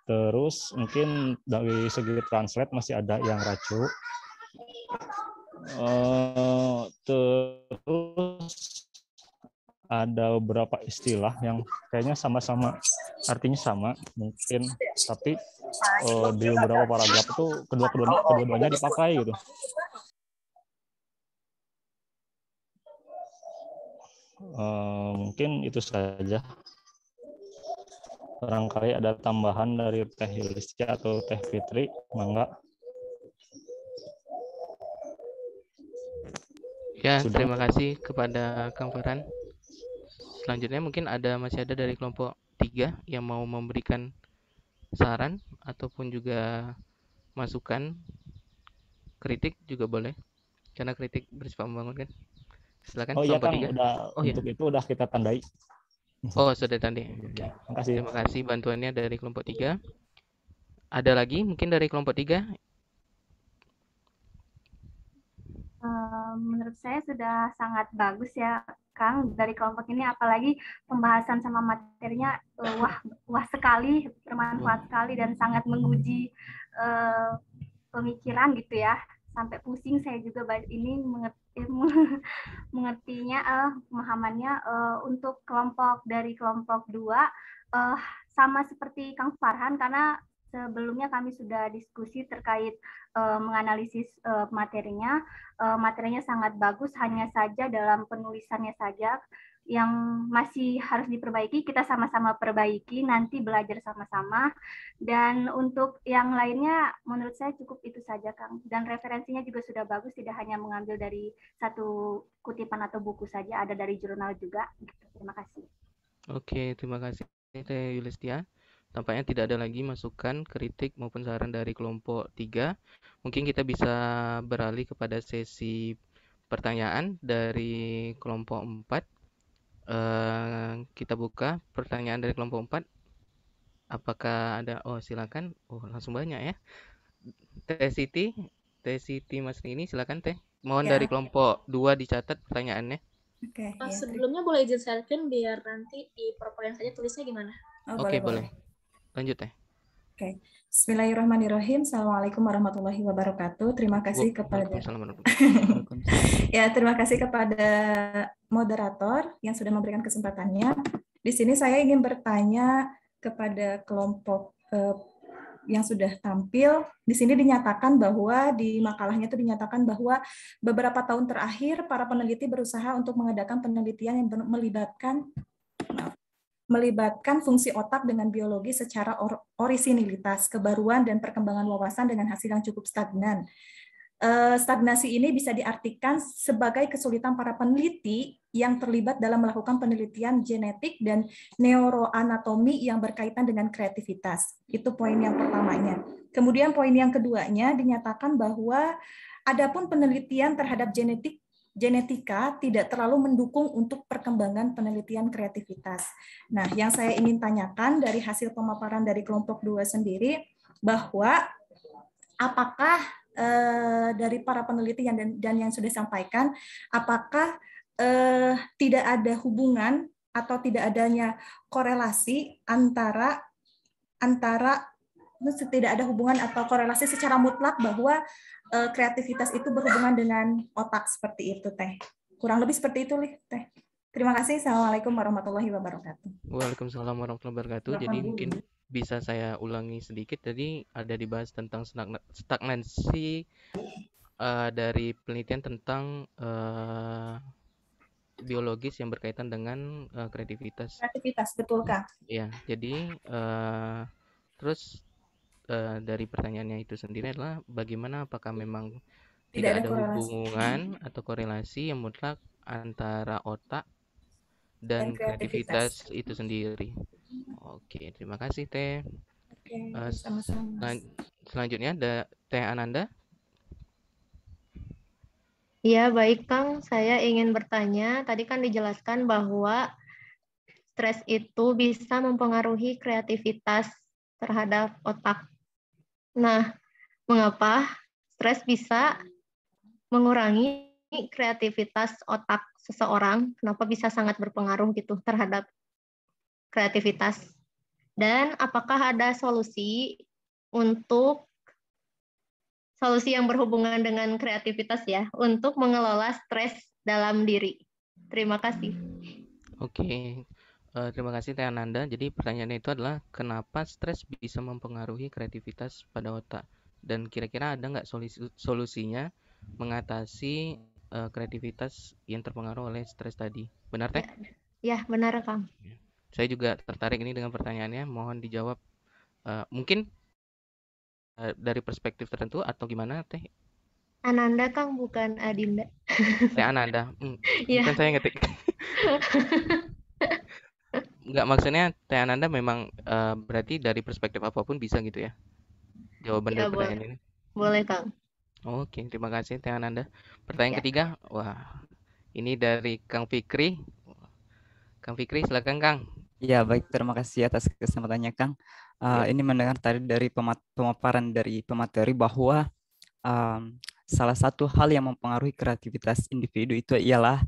Terus mungkin dari segi translate masih ada yang racu. Terus ada beberapa istilah yang kayaknya sama-sama artinya sama mungkin, tapi di beberapa paragraf itu kedua-duanya dipakai gitu. Mungkin itu saja. Barangkali ada tambahan dari Teh Yulistia atau Teh Fitri, mangga. Ya, terima kasih kepada Kang Farhan. Selanjutnya mungkin masih ada dari kelompok 3 yang mau memberikan saran ataupun juga masukan, kritik juga boleh, karena kritik bersifat membangun kan. Silakan. Oh iya Kang, 3. Untuk itu udah kita tandai. Oh, sudah tandai. Ya, makasih. Terima kasih bantuannya dari kelompok 3. Ada lagi mungkin dari kelompok 3? Menurut saya sudah sangat bagus ya Kang dari kelompok ini, apalagi pembahasan sama materinya wah sekali, bermanfaat sekali dan sangat menguji pemikiran gitu ya, sampai pusing saya juga ini mengertinya, pemahamannya. Untuk dari kelompok 2 sama seperti Kang Farhan, karena sebelumnya kami sudah diskusi terkait menganalisis materinya. Materinya sangat bagus, hanya saja dalam penulisannya saja yang masih harus diperbaiki. Kita sama-sama perbaiki, nanti belajar sama-sama. Dan untuk yang lainnya menurut saya cukup itu saja Kang. Dan referensinya juga sudah bagus, tidak hanya mengambil dari satu kutipan atau buku saja, ada dari jurnal juga. Terima kasih. Oke, terima kasih Teh Yulistia. Tampaknya tidak ada lagi masukan, kritik maupun saran dari kelompok 3. Mungkin kita bisa beralih kepada sesi pertanyaan dari kelompok 4. Kita buka pertanyaan dari kelompok 4. Apakah ada? Oh, silakan. Oh, langsung banyak ya. Teh Siti Mas ini silakan Teh. Mohon dari kelompok 2 dicatat pertanyaannya. Oke. Sebelumnya boleh izin sharekan biar nanti di PowerPoint saja tulisnya gimana? Oke, boleh. Lanjut Teh. Oke. Bismillahirrahmanirrahim. Assalamualaikum warahmatullahi wabarakatuh. Terima kasih kepada terima kasih kepada moderator yang sudah memberikan kesempatannya. Di sini saya ingin bertanya kepada kelompok yang sudah tampil. Di sini dinyatakan bahwa di makalahnya itu dinyatakan bahwa beberapa tahun terakhir para peneliti berusaha untuk mengadakan penelitian yang melibatkan fungsi otak dengan biologi secara orisinilitas, kebaruan, dan perkembangan wawasan dengan hasil yang cukup stagnan. Stagnasi ini bisa diartikan sebagai kesulitan para peneliti yang terlibat dalam melakukan penelitian genetik dan neuroanatomi yang berkaitan dengan kreativitas. Itu poin yang pertamanya. Kemudian poin yang keduanya dinyatakan bahwa adapun penelitian terhadap genetika tidak terlalu mendukung untuk perkembangan penelitian kreativitas. Nah, yang saya ingin tanyakan dari hasil pemaparan dari kelompok 2 sendiri, bahwa apakah dari para peneliti dan yang sudah disampaikan, apakah tidak ada hubungan atau tidak adanya korelasi tidak ada hubungan atau korelasi secara mutlak bahwa kreativitas itu berhubungan dengan otak seperti itu, Teh. Kurang lebih seperti itu, Teh. Terima kasih. Assalamualaikum warahmatullahi wabarakatuh. Waalaikumsalam warahmatullahi wabarakatuh. Jadi mungkin bisa saya ulangi sedikit. Tadi ada dibahas tentang stagnansi dari penelitian tentang biologis yang berkaitan dengan kreativitas. Kreativitas, betul Kang. Ya, jadi terus dari pertanyaannya itu sendiri adalah bagaimana, apakah memang tidak ada hubungan atau korelasi yang mutlak antara otak dan kreativitas itu sendiri. Oke, terima kasih Teh. Oke, sama-sama. Selanjutnya ada Teh Ananda. Ya, baik Kang, saya ingin bertanya, tadi kan dijelaskan bahwa stres itu bisa mempengaruhi kreativitas terhadap otak. Nah, mengapa stres bisa mengurangi kreativitas otak seseorang? Kenapa bisa sangat berpengaruh gitu terhadap kreativitas? Dan apakah ada solusi yang berhubungan dengan kreativitas ya, untuk mengelola stres dalam diri? Terima kasih. Oke, terima kasih Teh Ananda. Jadi pertanyaannya itu adalah kenapa stres bisa mempengaruhi kreativitas pada otak? Dan kira-kira ada nggak solusinya mengatasi kreativitas yang terpengaruh oleh stres tadi? Benar Teh? Ya, benar Kang. Saya juga tertarik ini dengan pertanyaannya. Mohon dijawab. Mungkin dari perspektif tertentu atau gimana Teh? Ananda Kang, bukan Adinda. Teh Ananda. Ya. Bukan saya ngetik. Enggak, maksudnya Teh Ananda memang berarti dari perspektif apapun bisa gitu ya? Jawaban dari pertanyaan ini. Boleh Kang. Oke, terima kasih Teh Ananda. Pertanyaan ketiga, wah, ini dari Kang Fikri. Kang Fikri, silakan Kang. Ya, baik, terima kasih atas kesempatannya Kang. Ini mendengar tadi dari pemaparan dari pemateri bahwa salah satu hal yang mempengaruhi kreativitas individu itu ialah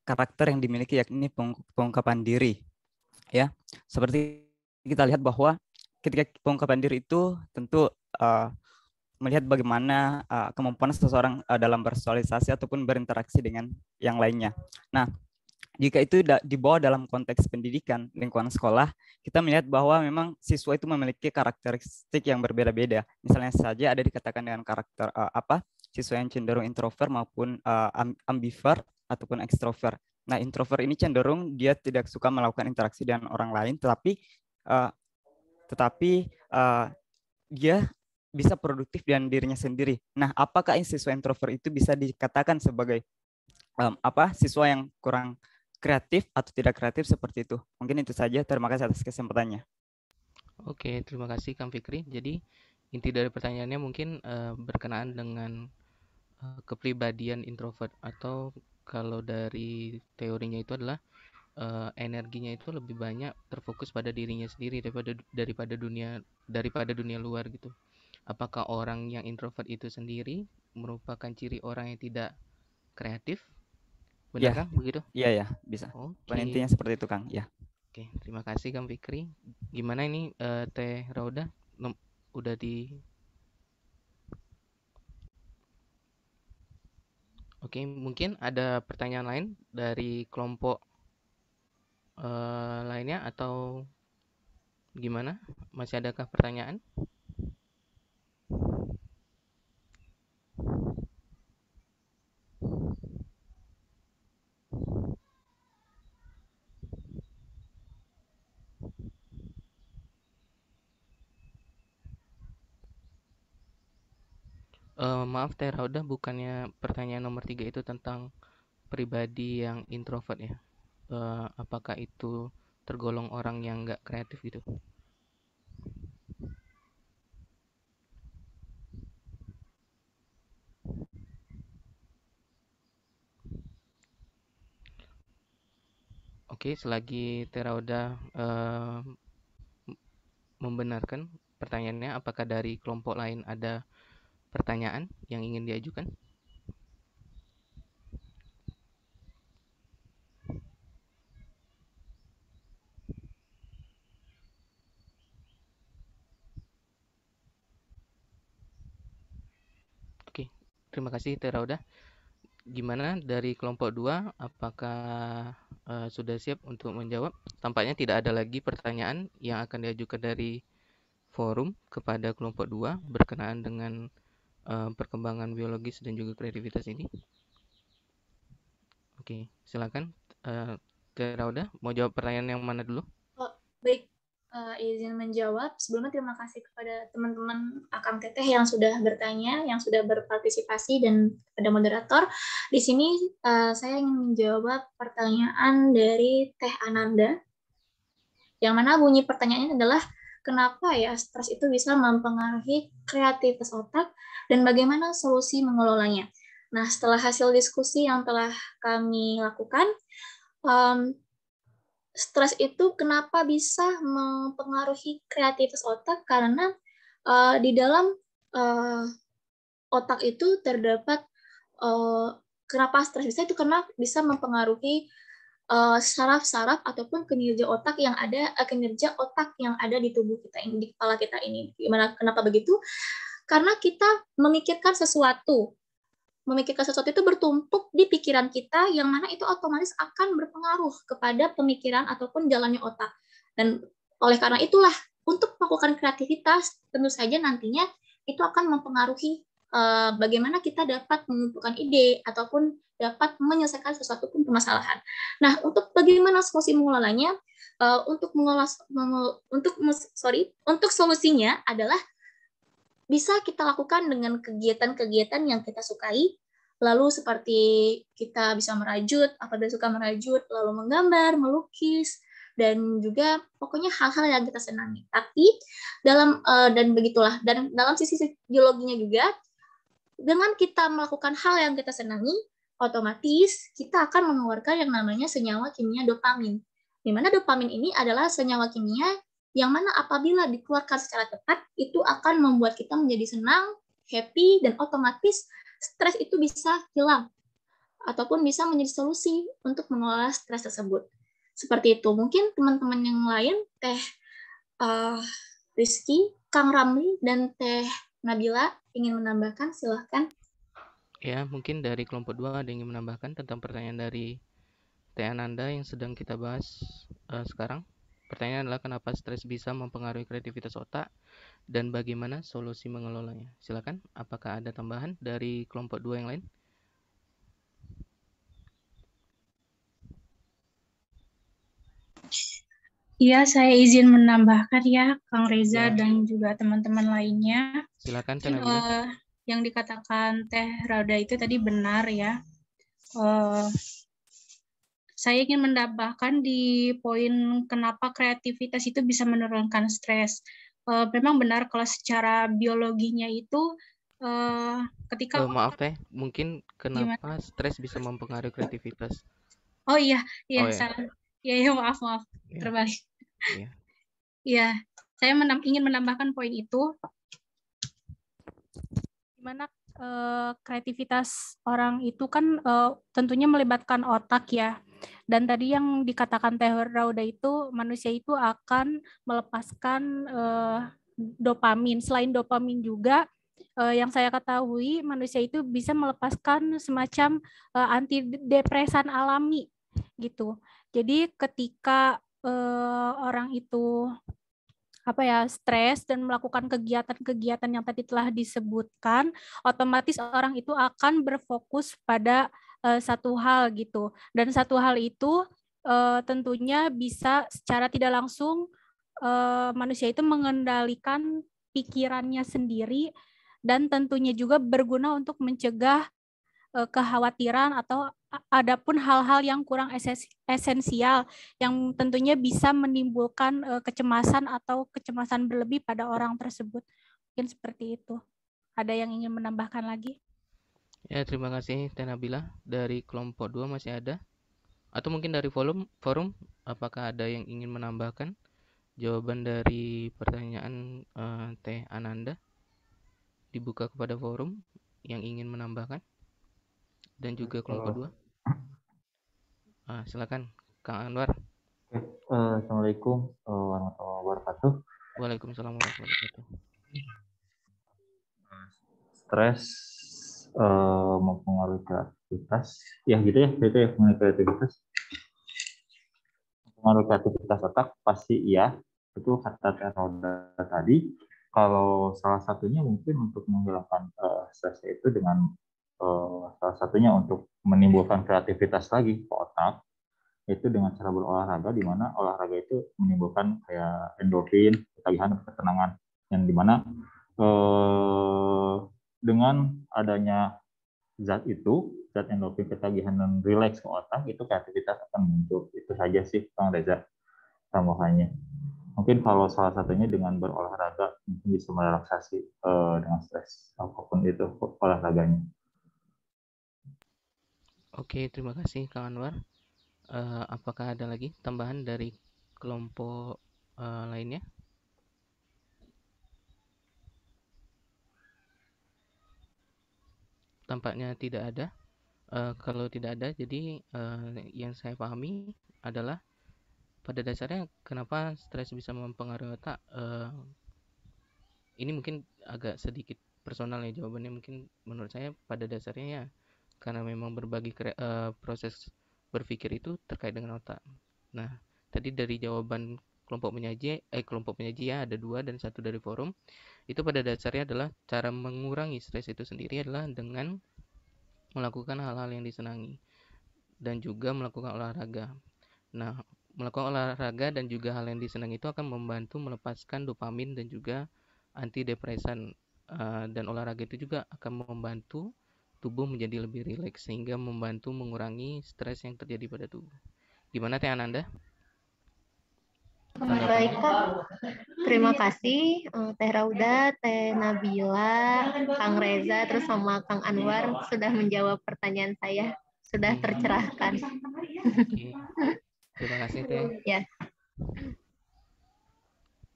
karakter yang dimiliki, yakni pengungkapan diri. Ya, seperti kita lihat bahwa ketika pengungkapan diri itu tentu melihat bagaimana kemampuan seseorang dalam bersosialisasi ataupun berinteraksi dengan yang lainnya. Nah, jika itu dibawa dalam konteks pendidikan, lingkungan sekolah, kita melihat bahwa memang siswa itu memiliki karakteristik yang berbeda-beda. Misalnya saja ada dikatakan dengan karakter siswa yang cenderung introvert maupun ambivert ataupun ekstrovert. Nah, introvert ini cenderung dia tidak suka melakukan interaksi dengan orang lain, tetapi dia bisa produktif dengan dirinya sendiri. Nah, apakah siswa introvert itu bisa dikatakan sebagai siswa yang kurang kreatif atau tidak kreatif seperti itu? Mungkin itu saja. Terima kasih atas kesempatannya. Oke, terima kasih Kang Fikri. Jadi inti dari pertanyaannya mungkin berkenaan dengan kepribadian introvert, atau kalau dari teorinya itu adalah energinya itu lebih banyak terfokus pada dirinya sendiri daripada dunia luar gitu. Apakah orang yang introvert itu sendiri merupakan ciri orang yang tidak kreatif? Benar Kang, begitu? Iya, bisa. Intinya seperti itu Kang, ya. Oke, terima kasih Kang Fikri. Gimana ini Teh Rauda? Udah di... Oke, mungkin ada pertanyaan lain dari kelompok lainnya atau gimana? Masih adakah pertanyaan? Maaf Teh Rauda, bukannya pertanyaan nomor 3 itu tentang pribadi yang introvert ya? Apakah itu tergolong orang yang nggak kreatif gitu? Oke, selagi Teh Rauda membenarkan pertanyaannya, apakah dari kelompok lain ada pertanyaan yang ingin diajukan? Oke, terima kasih Teh Rauda. Gimana dari kelompok 2, apakah sudah siap untuk menjawab? Tampaknya tidak ada lagi pertanyaan yang akan diajukan dari forum kepada kelompok 2 berkenaan dengan perkembangan biologis dan juga kreativitas ini. Oke, silakan. Teh Rauda, mau jawab pertanyaan yang mana dulu? Oh, baik, izin menjawab. Sebelumnya terima kasih kepada teman-teman Akang Teteh yang sudah bertanya, yang sudah berpartisipasi, dan kepada moderator. Di sini saya ingin menjawab pertanyaan dari Teh Ananda, yang mana bunyi pertanyaannya adalah kenapa ya stres itu bisa mempengaruhi kreativitas otak dan bagaimana solusi mengelolanya. Nah, setelah hasil diskusi yang telah kami lakukan, stres itu kenapa bisa mempengaruhi kreativitas otak? Karena di dalam otak itu terdapat kenapa stres bisa itu karena bisa mempengaruhi saraf-saraf ataupun kinerja otak yang ada di tubuh kita ini, di kepala kita ini. Kenapa begitu? Karena kita memikirkan sesuatu itu bertumpuk di pikiran kita, yang mana itu otomatis akan berpengaruh kepada pemikiran ataupun jalannya otak. Dan oleh karena itulah, untuk melakukan kreativitas, tentu saja nantinya itu akan mempengaruhi bagaimana kita dapat mengumpulkan ide ataupun dapat menyelesaikan sesuatu pun permasalahan. Nah, untuk bagaimana solusi mengelolanya, untuk solusinya adalah bisa kita lakukan dengan kegiatan-kegiatan yang kita sukai, lalu seperti kita bisa merajut, apabila suka merajut, lalu menggambar, melukis, dan juga pokoknya hal-hal yang kita senangi. Tapi dalam sisi biologinya juga, dengan kita melakukan hal yang kita senangi, otomatis kita akan mengeluarkan yang namanya senyawa kimia dopamin. Di mana dopamin ini adalah senyawa kimia yang mana apabila dikeluarkan secara tepat, itu akan membuat kita menjadi senang, happy, dan otomatis stres itu bisa hilang, ataupun bisa menjadi solusi untuk mengelola stres tersebut. Seperti itu. Mungkin teman-teman yang lain, Teh Rizky, Kang Ramli, dan Teh Nabila ingin menambahkan, silahkan. Ya, mungkin dari kelompok 2 ada yang ingin menambahkan tentang pertanyaan dari Teh Ananda yang sedang kita bahas sekarang. Pertanyaan adalah kenapa stres bisa mempengaruhi kreativitas otak dan bagaimana solusi mengelolanya. Silakan, apakah ada tambahan dari kelompok 2 yang lain? Iya, saya izin menambahkan ya, Kang Reza dan juga teman-teman lainnya. Silakan, Teh Nabila. Yang dikatakan Teh Rauda itu tadi benar ya. Saya ingin menambahkan di poin kenapa kreativitas itu bisa menurunkan stres. Memang benar kalau secara biologinya itu ketika maaf Teh, mungkin kenapa stres bisa mempengaruhi kreativitas? Oh iya, salah. Ya, maaf, terbalik. Iya, saya ingin menambahkan poin itu. Di mana kreativitas orang itu kan tentunya melibatkan otak ya. Dan tadi yang dikatakan Teh Rauda itu manusia itu akan melepaskan dopamin. Selain dopamin juga yang saya ketahui manusia itu bisa melepaskan semacam antidepresan alami gitu. Jadi ketika orang itu stres dan melakukan kegiatan-kegiatan yang tadi telah disebutkan, otomatis orang itu akan berfokus pada satu hal gitu. Dan satu hal itu tentunya bisa secara tidak langsung manusia itu mengendalikan pikirannya sendiri dan tentunya juga berguna untuk mencegah kekhawatiran atau adapun hal-hal yang kurang esensial yang tentunya bisa menimbulkan kecemasan atau kecemasan berlebih pada orang tersebut. Mungkin seperti itu. Ada yang ingin menambahkan lagi? Ya, terima kasih Teh Nabila. Dari kelompok 2 masih ada? Atau mungkin dari forum, apakah ada yang ingin menambahkan jawaban dari pertanyaan Teh Ananda? Dibuka kepada forum yang ingin menambahkan? Dan juga kelompok 2. Silakan Kang Anwar. Assalamualaikum warahmatullahi wabarakatuh. Waalaikumsalam warahmatullahi wabarakatuh. Stres mempengaruhi kreativitas, ya gitu ya, mengenai kreativitas. Mempengaruhi kreativitas otak pasti iya, itu kata Teh Rauda tadi. Kalau salah satunya mungkin untuk menghilangkan stresnya itu dengan Salah satunya untuk menimbulkan kreativitas lagi ke otak, itu dengan cara berolahraga, di mana olahraga itu menimbulkan kayak endorfin, ketagihan, ketenangan, yang dimana dengan adanya zat endorfin, ketagihan, dan rileks ke otak, itu kreativitas akan muncul. Itu saja sih Kang Reza tambahannya. Mungkin kalau salah satunya dengan berolahraga mungkin bisa merelaksasi dengan stres, apapun itu olahraganya. Oke, terima kasih Kang Anwar. Apakah ada lagi tambahan dari kelompok lainnya? Tampaknya tidak ada. Kalau tidak ada, jadi yang saya pahami adalah pada dasarnya kenapa stres bisa mempengaruhi otak. Ini mungkin agak sedikit personal ya jawabannya. Mungkin menurut saya pada dasarnya ya karena memang berbagai proses berpikir itu terkait dengan otak. Nah, tadi dari jawaban kelompok penyaji ya ada 2 dan 1 dari forum. Itu pada dasarnya adalah cara mengurangi stres itu sendiri adalah dengan melakukan hal-hal yang disenangi dan juga melakukan olahraga. Nah, melakukan olahraga dan juga hal yang disenangi itu akan membantu melepaskan dopamin dan juga antidepresan, dan olahraga itu juga akan membantu tubuh menjadi lebih rileks sehingga membantu mengurangi stres yang terjadi pada tubuh. Gimana Teh Ananda? Baik Kak, terima kasih Teh Rauda, Teh Nabila, Kang Reza, terus sama Kang Anwar sudah menjawab pertanyaan saya, sudah tercerahkan. Oke. Terima kasih Teh. Ya.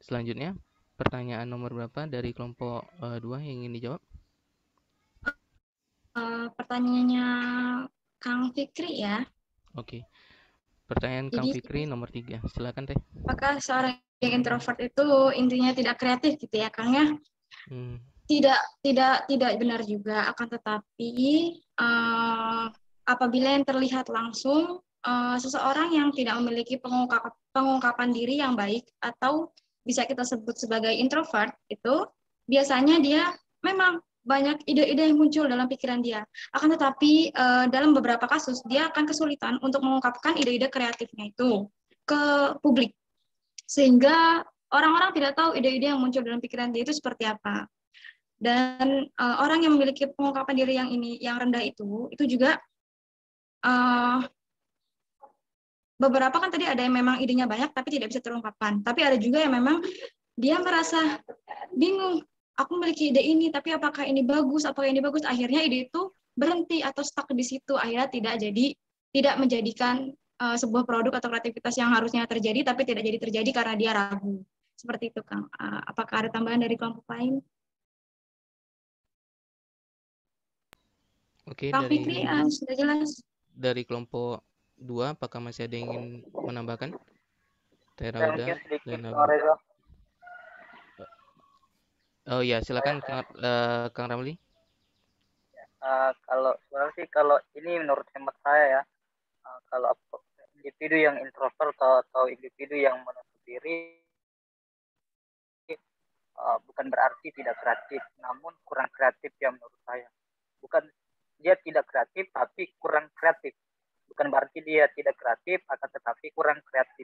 Selanjutnya, pertanyaan nomor berapa dari kelompok 2 yang ingin dijawab? Pertanyaannya Kang Fikri ya. Oke. Pertanyaan Kang Fikri nomor 3. Silakan Teh. Apakah seorang yang introvert itu intinya tidak kreatif gitu ya Kang ya? Tidak benar juga, akan tetapi apabila yang terlihat langsung seseorang yang tidak memiliki pengungkapan diri yang baik atau bisa kita sebut sebagai introvert itu biasanya dia memang banyak ide-ide yang muncul dalam pikiran dia. Akan tetapi dalam beberapa kasus dia akan kesulitan untuk mengungkapkan ide-ide kreatifnya itu ke publik. Sehingga orang-orang tidak tahu ide-ide yang muncul dalam pikiran dia itu seperti apa. Dan orang yang memiliki pengungkapan diri yang rendah itu juga beberapa kan tadi ada yang memang idenya banyak tapi tidak bisa terungkapkan. Tapi ada juga yang memang dia merasa bingung. Aku memiliki ide ini, tapi apakah ini bagus? Apakah ini bagus? Akhirnya ide itu berhenti atau stuck di situ. Akhirnya tidak menjadikan sebuah produk atau kreativitas yang harusnya terjadi, tapi tidak jadi terjadi karena dia ragu. Seperti itu, Kang. Apakah ada tambahan dari kelompok lain? Oke, Kang Fikri, sudah jelas. Dari kelompok 2, apakah masih ada yang ingin menambahkan? Teh Rauda dan Nabila. Oh ya, silakan Kang Ramli. Kalau sebenarnya sih kalau ini menurut hemat saya ya, kalau individu yang introvert atau individu yang menutup diri bukan berarti tidak kreatif, namun kurang kreatif ya menurut saya. Bukan dia tidak kreatif tapi kurang kreatif. Bukan berarti dia tidak kreatif, akan tetapi kurang kreatif.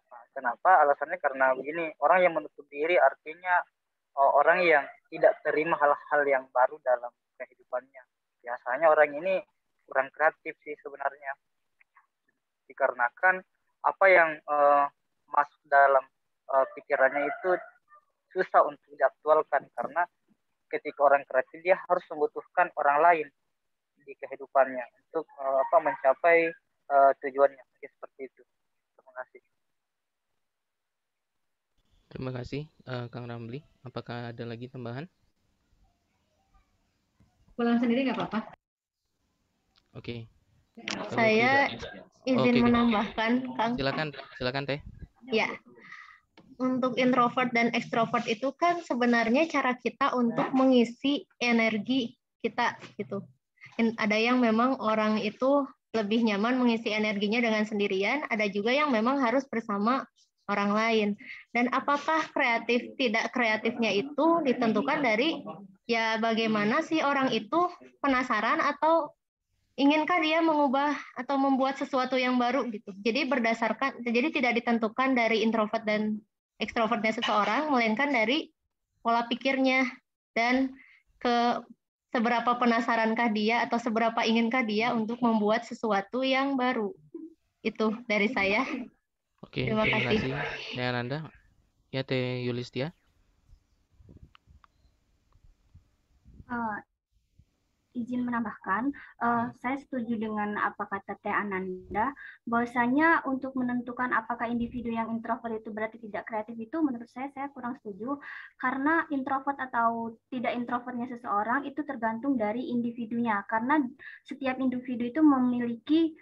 Nah, kenapa? Alasannya karena begini, orang yang menutup diri artinya orang yang tidak terima hal-hal yang baru dalam kehidupannya. Biasanya orang ini kurang kreatif sih sebenarnya. Dikarenakan apa yang masuk dalam pikirannya itu susah untuk diaktualkan, karena ketika orang kreatif dia harus membutuhkan orang lain di kehidupannya untuk mencapai tujuannya. Seperti itu. Terima kasih. Terima kasih Kang Ramli. Apakah ada lagi tambahan? Pulang sendiri nggak apa-apa. Oke. Saya izin menambahkan, Kang. Silakan Teh. Ya. Untuk introvert dan ekstrovert itu kan sebenarnya cara kita untuk mengisi energi kita gitu. Ada yang memang orang itu lebih nyaman mengisi energinya dengan sendirian, ada juga yang memang harus bersama orang lain. Dan apakah kreatif tidak kreatifnya itu ditentukan dari ya bagaimana sih orang itu penasaran atau inginkah dia mengubah atau membuat sesuatu yang baru gitu. Jadi tidak ditentukan dari introvert dan ekstrovertnya seseorang, melainkan dari pola pikirnya dan seberapa penasarankah dia atau seberapa inginkah dia untuk membuat sesuatu yang baru. Itu dari saya. Oke, Terima kasih. Teh Ananda. Ya, Teh Yulistia. Izin menambahkan, saya setuju dengan apa kata Teh Ananda, bahwasanya untuk menentukan apakah individu yang introvert itu berarti tidak kreatif itu menurut saya kurang setuju, karena introvert atau tidak introvertnya seseorang itu tergantung dari individunya, karena setiap individu itu memiliki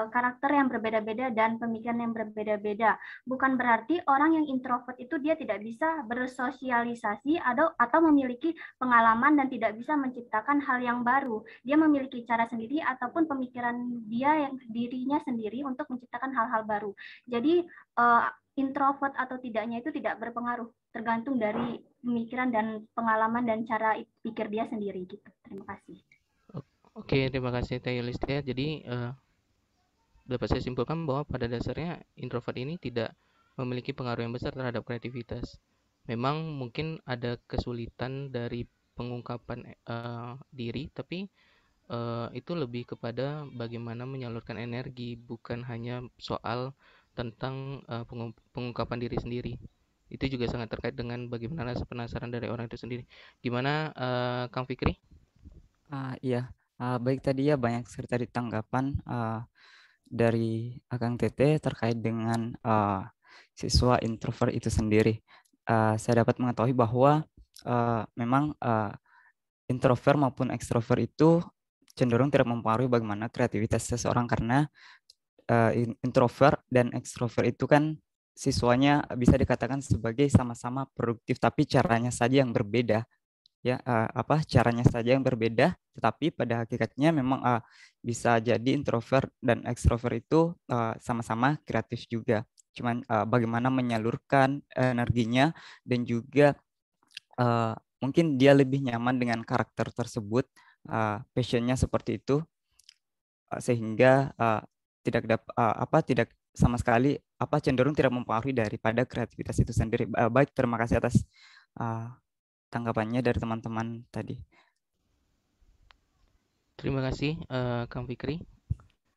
karakter yang berbeda-beda dan pemikiran yang berbeda-beda. Bukan berarti orang yang introvert itu dia tidak bisa bersosialisasi atau memiliki pengalaman dan tidak bisa menciptakan hal yang baru. Dia memiliki cara sendiri ataupun pemikiran dirinya sendiri untuk menciptakan hal-hal baru. Jadi introvert atau tidaknya itu tidak berpengaruh, tergantung dari pemikiran dan pengalaman dan cara pikir dia sendiri gitu. Terima kasih. Oke, terima kasih Teh Yulistia. Jadi dapat saya simpulkan bahwa pada dasarnya introvert ini tidak memiliki pengaruh yang besar terhadap kreativitas. Memang mungkin ada kesulitan dari pengungkapan diri, tapi itu lebih kepada bagaimana menyalurkan energi, bukan hanya soal tentang pengungkapan diri sendiri. Itu juga sangat terkait dengan bagaimana rasa penasaran dari orang itu sendiri. Gimana Kang Fikri? Iya, baik tadi ya banyak sekali tanggapan dari Akang Tete terkait dengan siswa introvert itu sendiri. Saya dapat mengetahui bahwa memang introvert maupun ekstrovert itu cenderung tidak mempengaruhi bagaimana kreativitas seseorang, karena introvert dan ekstrovert itu kan siswanya bisa dikatakan sebagai sama-sama produktif, tapi caranya saja yang berbeda. Ya, caranya saja yang berbeda, tetapi pada hakikatnya memang bisa jadi introvert dan ekstrovert itu sama-sama kreatif juga. Cuman bagaimana menyalurkan energinya dan juga mungkin dia lebih nyaman dengan karakter tersebut, passionnya seperti itu, sehingga tidak sama sekali cenderung tidak mempengaruhi daripada kreativitas itu sendiri. Baik, terima kasih atas tanggapannya dari teman-teman tadi. Terima kasih Kang Fikri.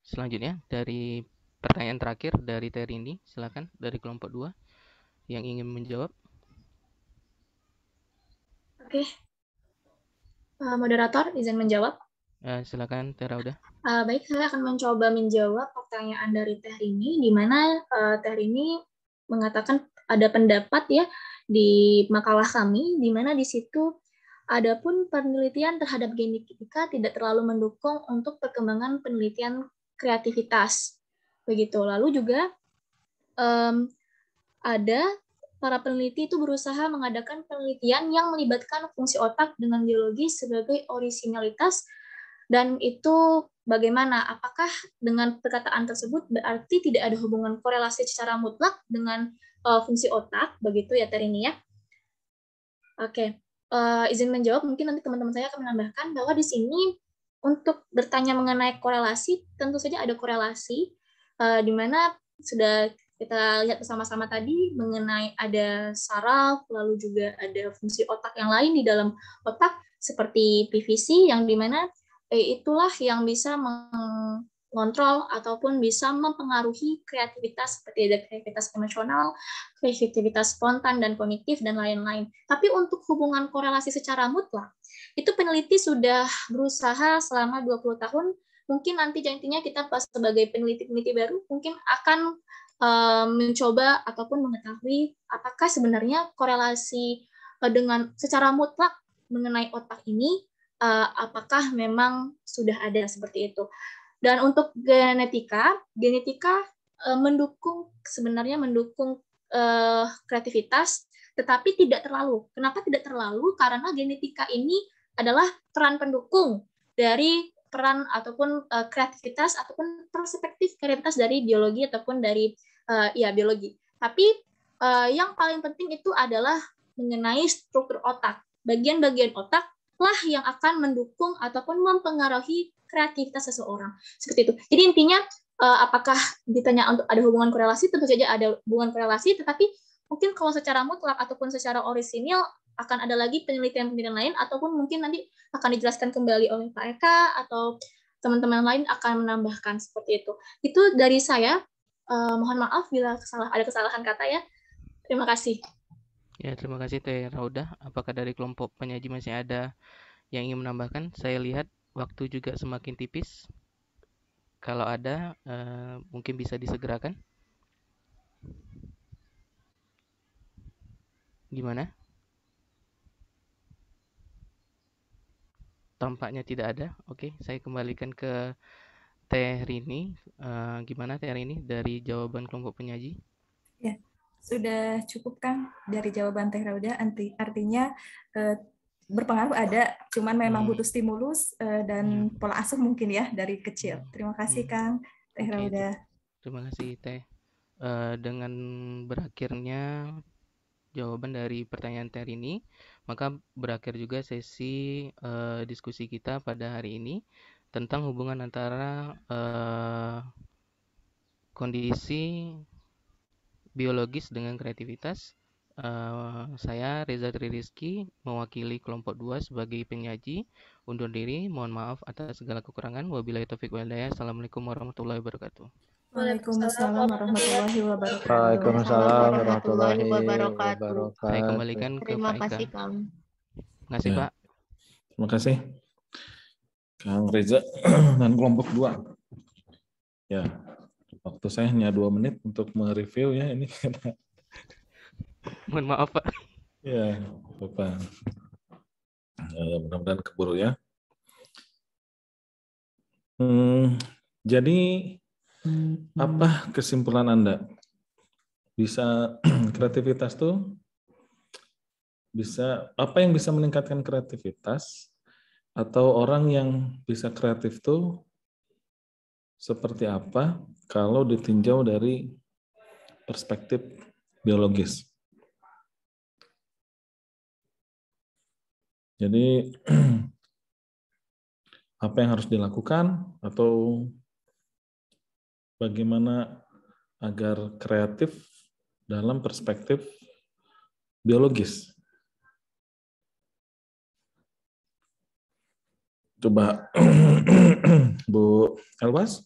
Selanjutnya dari pertanyaan terakhir dari Teh Rindi, silakan dari kelompok 2 yang ingin menjawab. Oke. Moderator, izin menjawab. Silakan Teh Rauda. Baik, saya akan mencoba menjawab pertanyaan dari Teh Rini, di mana Teh Rini mengatakan ada pendapat ya di makalah kami, di mana di situ adapun penelitian terhadap genetika tidak terlalu mendukung untuk perkembangan penelitian kreativitas. Begitu. Lalu juga ada para peneliti itu berusaha mengadakan penelitian yang melibatkan fungsi otak dengan biologi sebagai orisinalitas, dan itu bagaimana? Apakah dengan perkataan tersebut berarti tidak ada hubungan korelasi secara mutlak dengan fungsi otak? Begitu ya, Terini ya? Oke, izin menjawab, mungkin nanti teman-teman saya akan menambahkan bahwa di sini untuk bertanya mengenai korelasi, tentu saja ada korelasi, di mana sudah kita lihat bersama-sama tadi mengenai ada saraf, lalu juga ada fungsi otak yang lain di dalam otak, seperti PVC, yang dimana itulah yang bisa mengontrol ataupun bisa mempengaruhi kreativitas, seperti ada kreativitas emosional, kreativitas spontan dan kognitif, dan lain-lain. Tapi untuk hubungan korelasi secara mutlak, itu peneliti sudah berusaha selama 20 tahun, mungkin nanti nantinya kita pas sebagai peneliti-peneliti baru, mungkin akan mencoba ataupun mengetahui apakah sebenarnya korelasi dengan secara mutlak mengenai otak ini, apakah memang sudah ada seperti itu. Dan untuk genetika sebenarnya mendukung kreativitas, tetapi tidak terlalu. Kenapa tidak terlalu? Karena genetika ini adalah peran pendukung dari peran ataupun kreativitas ataupun perspektif kreativitas dari biologi ataupun dari biologi. Tapi Yang paling penting itu adalah mengenai struktur otak. Bagian-bagian otak lah yang akan mendukung ataupun mempengaruhi kreativitas seseorang. Seperti itu. Jadi intinya apakah ditanya untuk ada hubungan korelasi, tentu saja ada hubungan korelasi, tetapi mungkin kalau secara mutlak ataupun secara orisinil akan ada lagi penelitian-penelitian lain, ataupun mungkin nanti akan dijelaskan kembali oleh Pak Eka atau teman-teman lain akan menambahkan seperti itu. Itu dari saya. Mohon maaf bila ada kesalahan kata ya. Terima kasih. Ya, terima kasih Teh Raudah. Apakah dari kelompok penyaji masih ada yang ingin menambahkan? Saya lihat waktu juga semakin tipis. Kalau ada, mungkin bisa disegerakan. Gimana? Tampaknya tidak ada. Oke, saya kembalikan ke Teh Rini. Gimana Teh Rini dari jawaban kelompok penyaji? Ya, sudah cukup Kang dari jawaban Teh Raudah. Artinya berpengaruh ada, cuman memang butuh stimulus dan pola asuh mungkin ya dari kecil. Terima kasih Kang Teh Raudah. Terima kasih Teh. Dengan berakhirnya jawaban dari pertanyaan Teh Rini, maka berakhir juga sesi diskusi kita pada hari ini tentang hubungan antara kondisi biologis dengan kreativitas. Saya Reza Tri Rizky mewakili kelompok 2 sebagai penyaji. Undur diri, mohon maaf atas segala kekurangan. Wabillahi taufiq wal hidayah. Assalamualaikum warahmatullahi wabarakatuh. Waalaikumsalam warahmatullahi wabarakatuh. Waalaikumsalam warahmatullahi wabarakatuh. Saya kembalikan ke Terima Pak Eka. kasih Kang. Terima kasih Pak. Terima kasih Kang Reza dan kelompok 2. Ya, waktu saya hanya 2 menit untuk mereview ya ini. Mohon maaf Pak. Ya, Bapak. Mudah-mudahan keburu ya. Jadi apa kesimpulan Anda? Bisa kreativitas tuh bisa apa yang bisa meningkatkan kreativitas atau orang yang bisa kreatif tuh seperti apa kalau ditinjau dari perspektif biologis? Jadi apa yang harus dilakukan atau bagaimana agar kreatif dalam perspektif biologis? Coba Bu Elwas.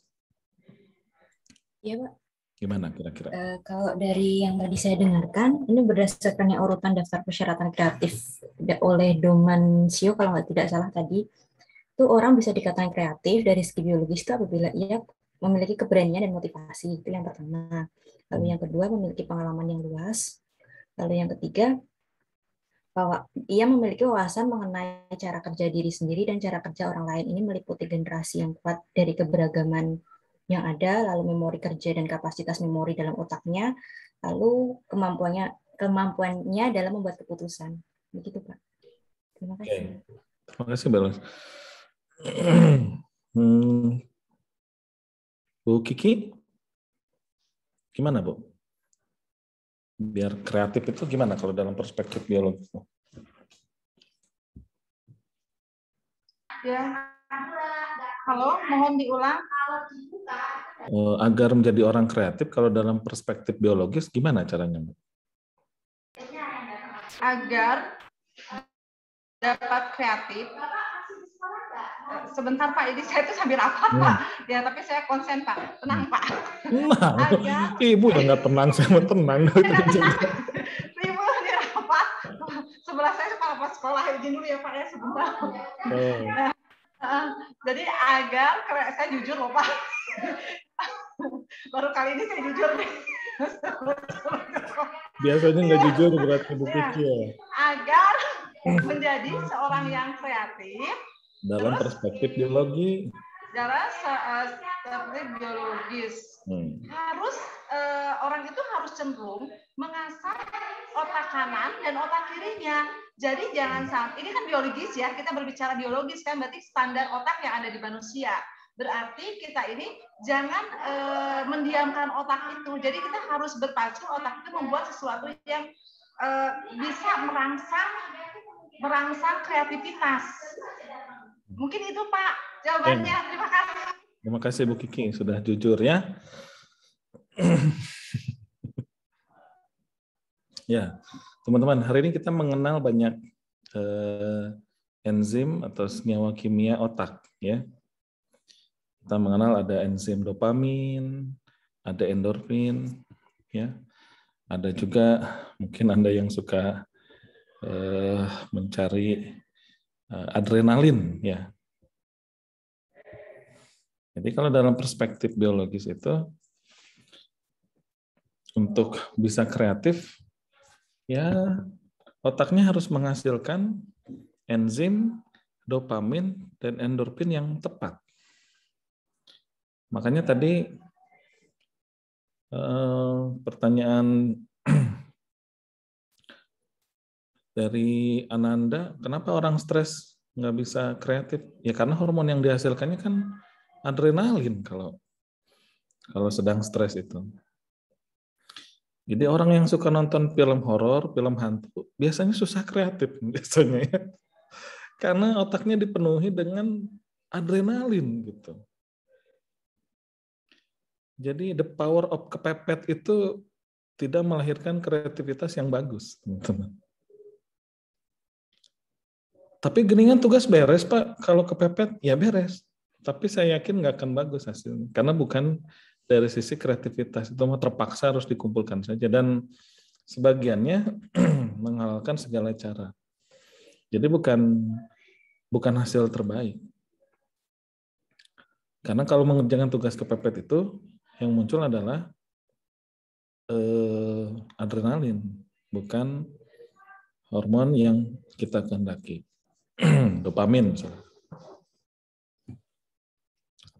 Iya, Pak. Gimana kira-kira? Kalau dari yang tadi saya dengarkan, ini berdasarkan urutan daftar persyaratan kreatif oleh Domansio, kalau tidak salah tadi, itu orang bisa dikatakan kreatif dari segi biologis itu apabila ia memiliki keberanian dan motivasi, itu yang pertama. Lalu yang kedua, memiliki pengalaman yang luas. Lalu yang ketiga, bahwa ia memiliki wawasan mengenai cara kerja diri sendiri dan cara kerja orang lain. Ini meliputi generasi yang kuat dari keberagaman yang ada, lalu memori kerja dan kapasitas memori dalam otaknya, lalu kemampuannya dalam membuat keputusan. Begitu, Pak. Terima kasih. Terima kasih, Belos. Bu Kiki, gimana, Bu? Biar kreatif itu gimana kalau dalam perspektif biologis? Ya. Halo, mohon diulang. Agar menjadi orang kreatif kalau dalam perspektif biologis gimana caranya, Bu? Agar dapat kreatif. Sebentar Pak, ini saya tuh sambil rapat Pak. Ya, tapi saya konsen Pak. Tenang Pak. Nah, Ibu yang nggak tenang, saya mau tenang. Ibu ini rapat. Sebelah saya kepala sekolah, izin dulu ya Pak ya sebentar. Jadi agar saya jujur loh Pak. Baru kali ini saya jujur nih. Biasanya nggak jujur berarti Bu Kiki ya. Agar menjadi seorang yang kreatif dalam perspektif biologi. Dalam perspektif biologis. Harus orang itu harus cenderung mengasah otak kanan dan otak kirinya. Jadi jangan sampai, ini kan biologis ya, kita berbicara biologis kan, berarti standar otak yang ada di manusia. Berarti kita ini jangan mendiamkan otak itu. Jadi kita harus berpacu otak itu membuat sesuatu yang bisa merangsang kreativitas. Mungkin itu Pak jawabannya. Terima kasih. Terima kasih Bu Kiki sudah jujur ya. Ya, teman-teman, hari ini kita mengenal banyak enzim atau senyawa kimia otak ya. Kita mengenal ada enzim dopamin, ada endorfin, ya. Ada juga mungkin Anda yang suka mencari adrenalin, ya. Jadi kalau dalam perspektif biologis itu untuk bisa kreatif, ya otaknya harus menghasilkan enzim, dopamin, dan endorfin yang tepat. Makanya tadi pertanyaan dari Ananda, kenapa orang stres nggak bisa kreatif? Ya karena hormon yang dihasilkannya kan adrenalin kalau sedang stres itu. Jadi orang yang suka nonton film horor, film hantu, biasanya susah kreatif biasanya ya. Karena otaknya dipenuhi dengan adrenalin gitu. Jadi the power of kepepet itu tidak melahirkan kreativitas yang bagus, teman-teman. Tapi geningan tugas beres, Pak. Kalau kepepet, ya beres. Tapi saya yakin nggak akan bagus hasilnya. Karena bukan dari sisi kreativitas. Itu mah terpaksa harus dikumpulkan saja. Dan sebagiannya menghalalkan segala cara. Jadi bukan hasil terbaik. Karena kalau mengerjakan tugas kepepet itu, yang muncul adalah adrenalin, bukan hormon yang kita kehendaki. Dopamin misalnya.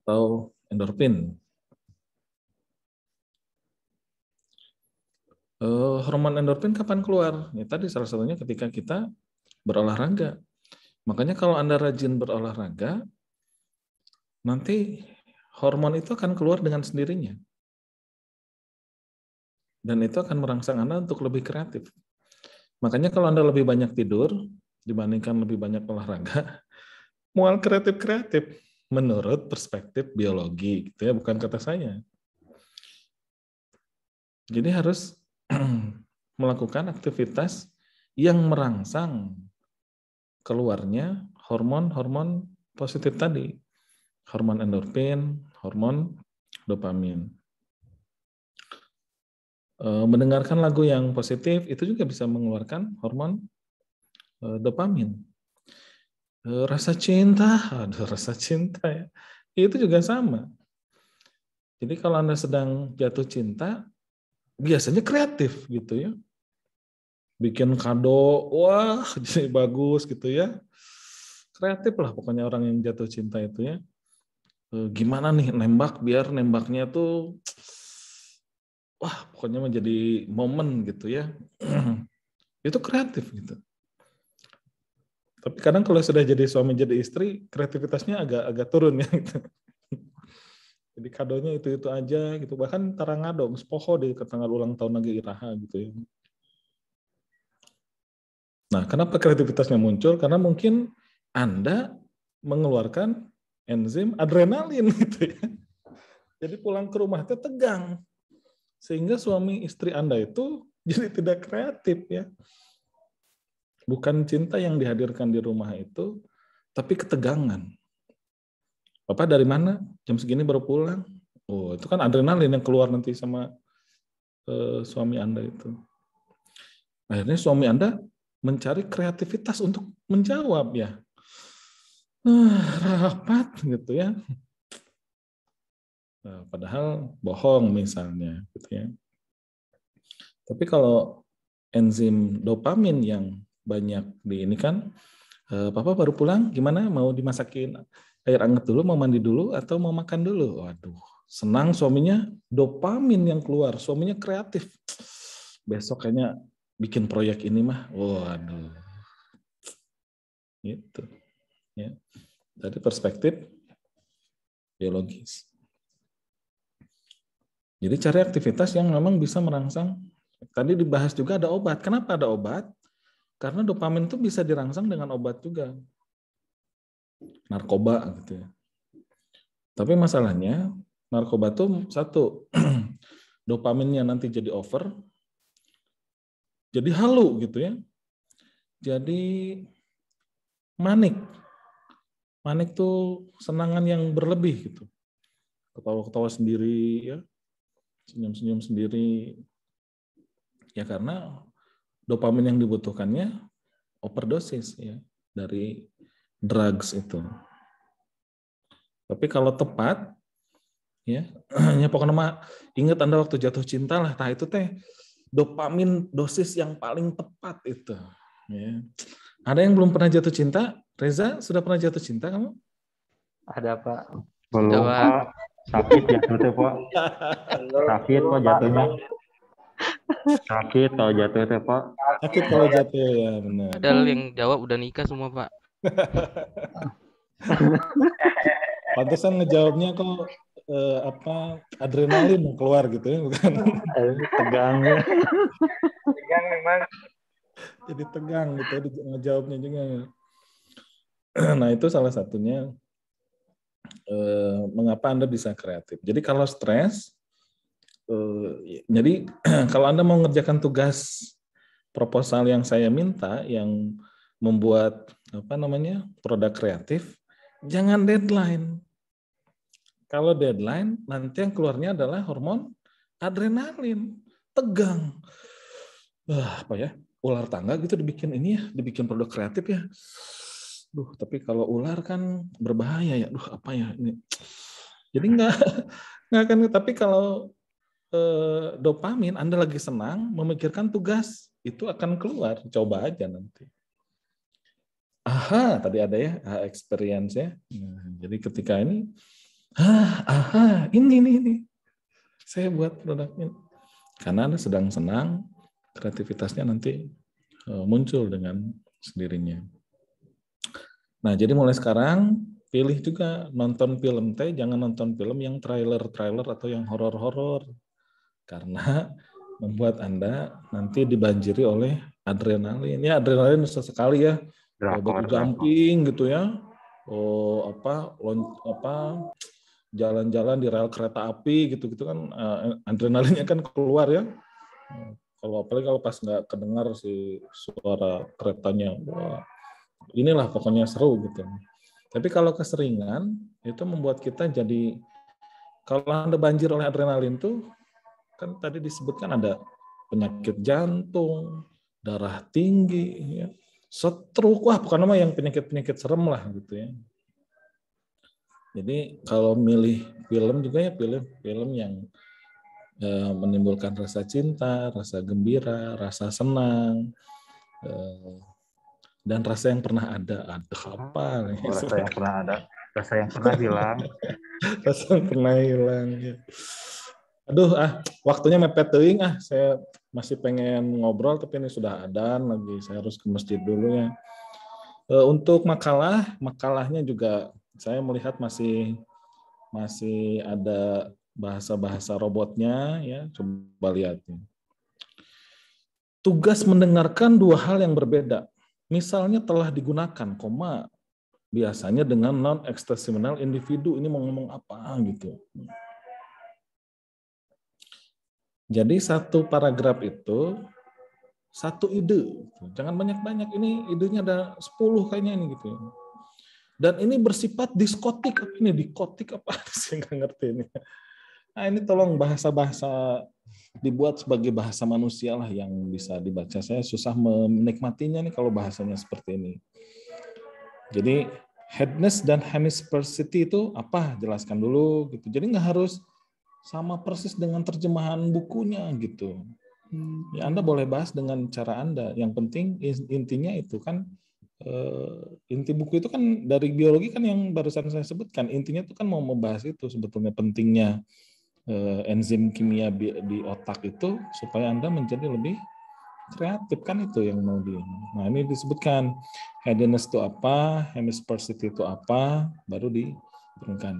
Atau endorfin. Hormon endorfin kapan keluar? Ya, tadi salah satunya ketika kita berolahraga. Makanya kalau Anda rajin berolahraga, nanti hormon itu akan keluar dengan sendirinya. Dan itu akan merangsang Anda untuk lebih kreatif. Makanya kalau Anda lebih banyak tidur, dibandingkan lebih banyak olahraga, mual kreatif-kreatif. Menurut perspektif biologi, gitu ya, bukan kata saya. Jadi harus melakukan aktivitas yang merangsang keluarnya hormon-hormon positif tadi. Hormon endorfin, hormon dopamin. Mendengarkan lagu yang positif itu juga bisa mengeluarkan hormon dopamin. Rasa cinta, rasa cinta ya. Itu juga sama. Jadi kalau Anda sedang jatuh cinta, biasanya kreatif gitu ya. Bikin kado, wah jadi bagus gitu ya. Kreatif lah pokoknya orang yang jatuh cinta itu ya. Gimana nih nembak biar nembaknya tuh wah pokoknya menjadi momen gitu ya. Itu kreatif gitu. Tapi kadang kalau sudah jadi suami jadi istri kreativitasnya agak turun ya gitu. Jadi kadonya itu aja gitu, bahkan tarang ngado poho di tanggal ulang tahun lagi iraha gitu ya. Nah, kenapa kreativitasnya muncul? Karena mungkin Anda mengeluarkan enzim adrenalin gitu ya. Jadi pulang ke rumah itu tegang. Sehingga suami istri Anda itu jadi tidak kreatif ya. Bukan cinta yang dihadirkan di rumah itu, tapi ketegangan. Bapak dari mana? Jam segini baru pulang. Oh, itu kan adrenalin yang keluar nanti sama suami Anda itu. Akhirnya suami Anda mencari kreativitas untuk menjawab ya. Rapat gitu ya. Nah, padahal bohong misalnya gitu ya. Tapi kalau enzim dopamin yang banyak di ini kan, Papa baru pulang, gimana mau dimasakin air hangat dulu, mau mandi dulu atau mau makan dulu? Waduh, senang suaminya, dopamin yang keluar, suaminya kreatif. Besok kayaknya bikin proyek ini mah, waduh. Gitu. Ya. Dari perspektif biologis. Jadi cari aktivitas yang memang bisa merangsang. Tadi dibahas juga ada obat. Kenapa ada obat? Karena dopamin itu bisa dirangsang dengan obat juga. Narkoba gitu ya. Tapi masalahnya narkoba itu satu, dopaminnya nanti jadi over, jadi halu gitu ya. Jadi manik. Manik tuh senangan yang berlebih gitu. Ketawa-ketawa sendiri ya. Senyum-senyum sendiri. Ya karena dopamin yang dibutuhkannya overdosis ya dari drugs itu. Tapi kalau tepat ya, ya pokoknya ingat Anda waktu jatuh cinta lah, nah itu teh dopamin dosis yang paling tepat itu. Ya. Ada yang belum pernah jatuh cinta? Reza, sudah pernah jatuh cinta kamu? Ada Pak. Belum Pak. Sakit jatuh teh Pak. Sakit Pak jatuhnya. Sakit kalau jatuh teh Pak. Sakit kalau jatuh ya benar. Padahal yang jawab udah nikah semua Pak. Pantesan ngejawabnya kok adrenalin mau keluar gitu ya, bukan? Tegang. Tegang memang. Jadi tegang gitu ngejawabnya juga. Nah itu salah satunya mengapa Anda bisa kreatif. Jadi kalau stres, jadi kalau Anda mau mengerjakan tugas proposal yang saya minta, yang membuat produk kreatif, jangan deadline. Kalau deadline, nanti yang keluarnya adalah hormon adrenalin, tegang. Ular tangga gitu dibikin ini ya, dibikin produk kreatif ya. Tapi kalau ular kan berbahaya ya. Apa ya ini? Jadi nggak akan. Tapi kalau dopamin, Anda lagi senang memikirkan tugas, itu akan keluar. Coba aja nanti. Tadi ada ya experience ya. Jadi ketika ini, ini saya buat produknya. Karena Anda sedang senang, kreativitasnya nanti muncul dengan sendirinya. Nah, jadi mulai sekarang pilih juga nonton film jangan nonton film yang trailer atau yang horor-horor. Karena membuat Anda nanti dibanjiri oleh adrenalin. Ya, adrenalin sesekali ya. Batu jumping gitu ya. Jalan-jalan di rel kereta api gitu kan adrenalinnya kan keluar ya. Apalagi kalau pas nggak kedengar si suara keretanya, wah, inilah pokoknya seru gitu. Tapi kalau keseringan itu membuat kita jadi, kalau Anda banjir oleh adrenalin tuh kan tadi disebutkan ada penyakit jantung, darah tinggi, ya, stroke, wah pokoknya mah yang penyakit serem lah gitu ya. Jadi kalau milih film juga ya pilih film yang menimbulkan rasa cinta, rasa gembira, rasa senang, dan rasa yang pernah ada. Apa? Rasa yang pernah ada, rasa yang pernah hilang. Rasa yang pernah hilang. Ya. Waktunya mepet teuing. Saya masih pengen ngobrol, tapi ini sudah adzan lagi. Saya harus ke masjid dulu ya. Untuk makalahnya juga saya melihat masih ada bahasa-bahasa robotnya ya, coba lihat. Tugas mendengarkan dua hal yang berbeda. Misalnya telah digunakan, biasanya dengan non-extensional individu, ini mau ngomong apa gitu. Jadi satu paragraf itu satu ide, jangan banyak-banyak. Ini idenya ada 10 kayaknya ini gitu. Dan ini bersifat diskotik, ini dikotik apa sih nggak ngerti ini. Nah ini tolong bahasa-bahasa dibuat sebagai bahasa manusia lah yang bisa dibaca. Saya susah menikmatinya nih kalau bahasanya seperti ini. Jadi headness dan hemisphericity itu apa? Jelaskan dulu gitu. Jadi nggak harus sama persis dengan terjemahan bukunya gitu. Ya, Anda boleh bahas dengan cara Anda. Yang penting intinya itu kan inti buku itu kan dari biologi kan yang barusan saya sebutkan. Intinya itu kan mau membahas itu sebetulnya pentingnya enzim kimia di otak itu supaya Anda menjadi lebih kreatif kan itu yang mau Nah ini disebutkan headiness itu apa, hemisphericity itu apa, baru diturunkan.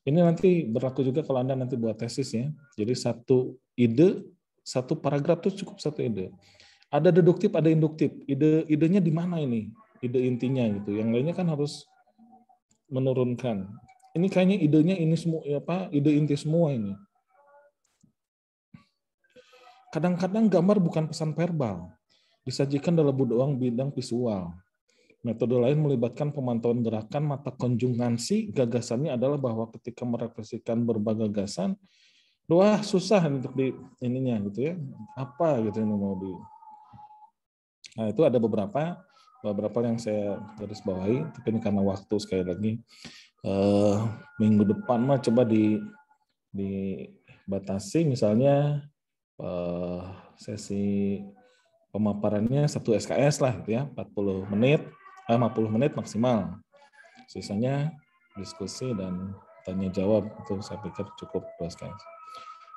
Ini nanti berlaku juga kalau Anda nanti buat tesis ya. Jadi satu ide, satu paragraf itu cukup satu ide. Ada deduktif, ada induktif. Idenya di mana ini? Ide intinya gitu. Yang lainnya kan harus menurunkan. Ini kayaknya idenya ini semua ide inti semua ini. Kadang-kadang gambar bukan pesan verbal, disajikan dalam bidang visual. Metode lain melibatkan pemantauan gerakan mata konjungansi. Gagasannya adalah bahwa ketika merefleksikan berbagai gagasan, wah susah untuk di ininya gitu ya. Apa gitu yang mau di. Nah, itu ada beberapa yang saya garis bawahi, tapi ini karena waktu sekali lagi. Minggu depan mah coba dibatasi misalnya sesi pemaparannya 1 SKS lah gitu ya, 50 menit maksimal. Sisanya diskusi dan tanya jawab, itu saya pikir cukup 2 SKS.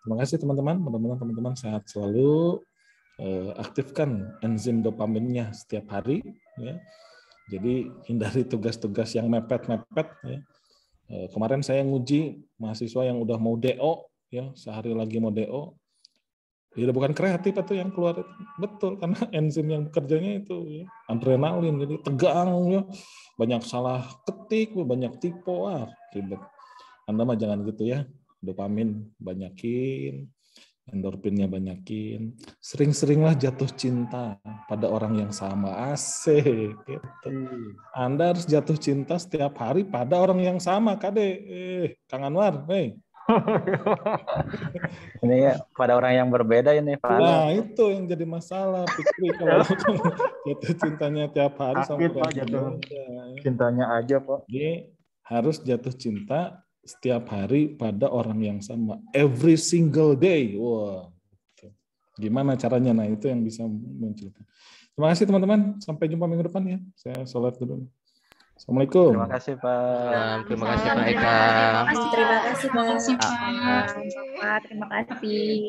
Terima kasih teman-teman, mudah-mudahan teman-teman sehat selalu. Aktifkan enzim dopaminnya setiap hari ya. Jadi hindari tugas-tugas yang mepet-mepet ya. Kemarin saya nguji mahasiswa yang udah mau DO ya, sehari lagi mau DO. Ya bukan kreatif atau yang keluar, betul, karena enzim yang bekerjanya itu ya, adrenalin, jadi tegang ya, banyak salah ketik, banyak typo, ribet. Anda mah jangan gitu ya, dopamin banyakin, endorfinnya banyakin, sering-seringlah jatuh cinta pada orang yang sama, asik. Gitu. Anda harus jatuh cinta setiap hari pada orang yang sama, Kade. Kang Anwar, Ini ya, pada orang yang berbeda ini, Pak. Nah, itu yang jadi masalah, Fikri, kalau jatuh cintanya tiap hari sama orang yang berbeda. Cintanya aja, Pak. Jadi harus jatuh cinta setiap hari pada orang yang sama, every single day. Wah, gimana caranya? Nah, itu yang bisa muncul. Terima kasih teman-teman. Sampai jumpa minggu depan ya. Saya sholat dulu. Assalamualaikum. Terima kasih Pak. Terima kasih Pak Eka. Terima kasih Pak. Terima kasih.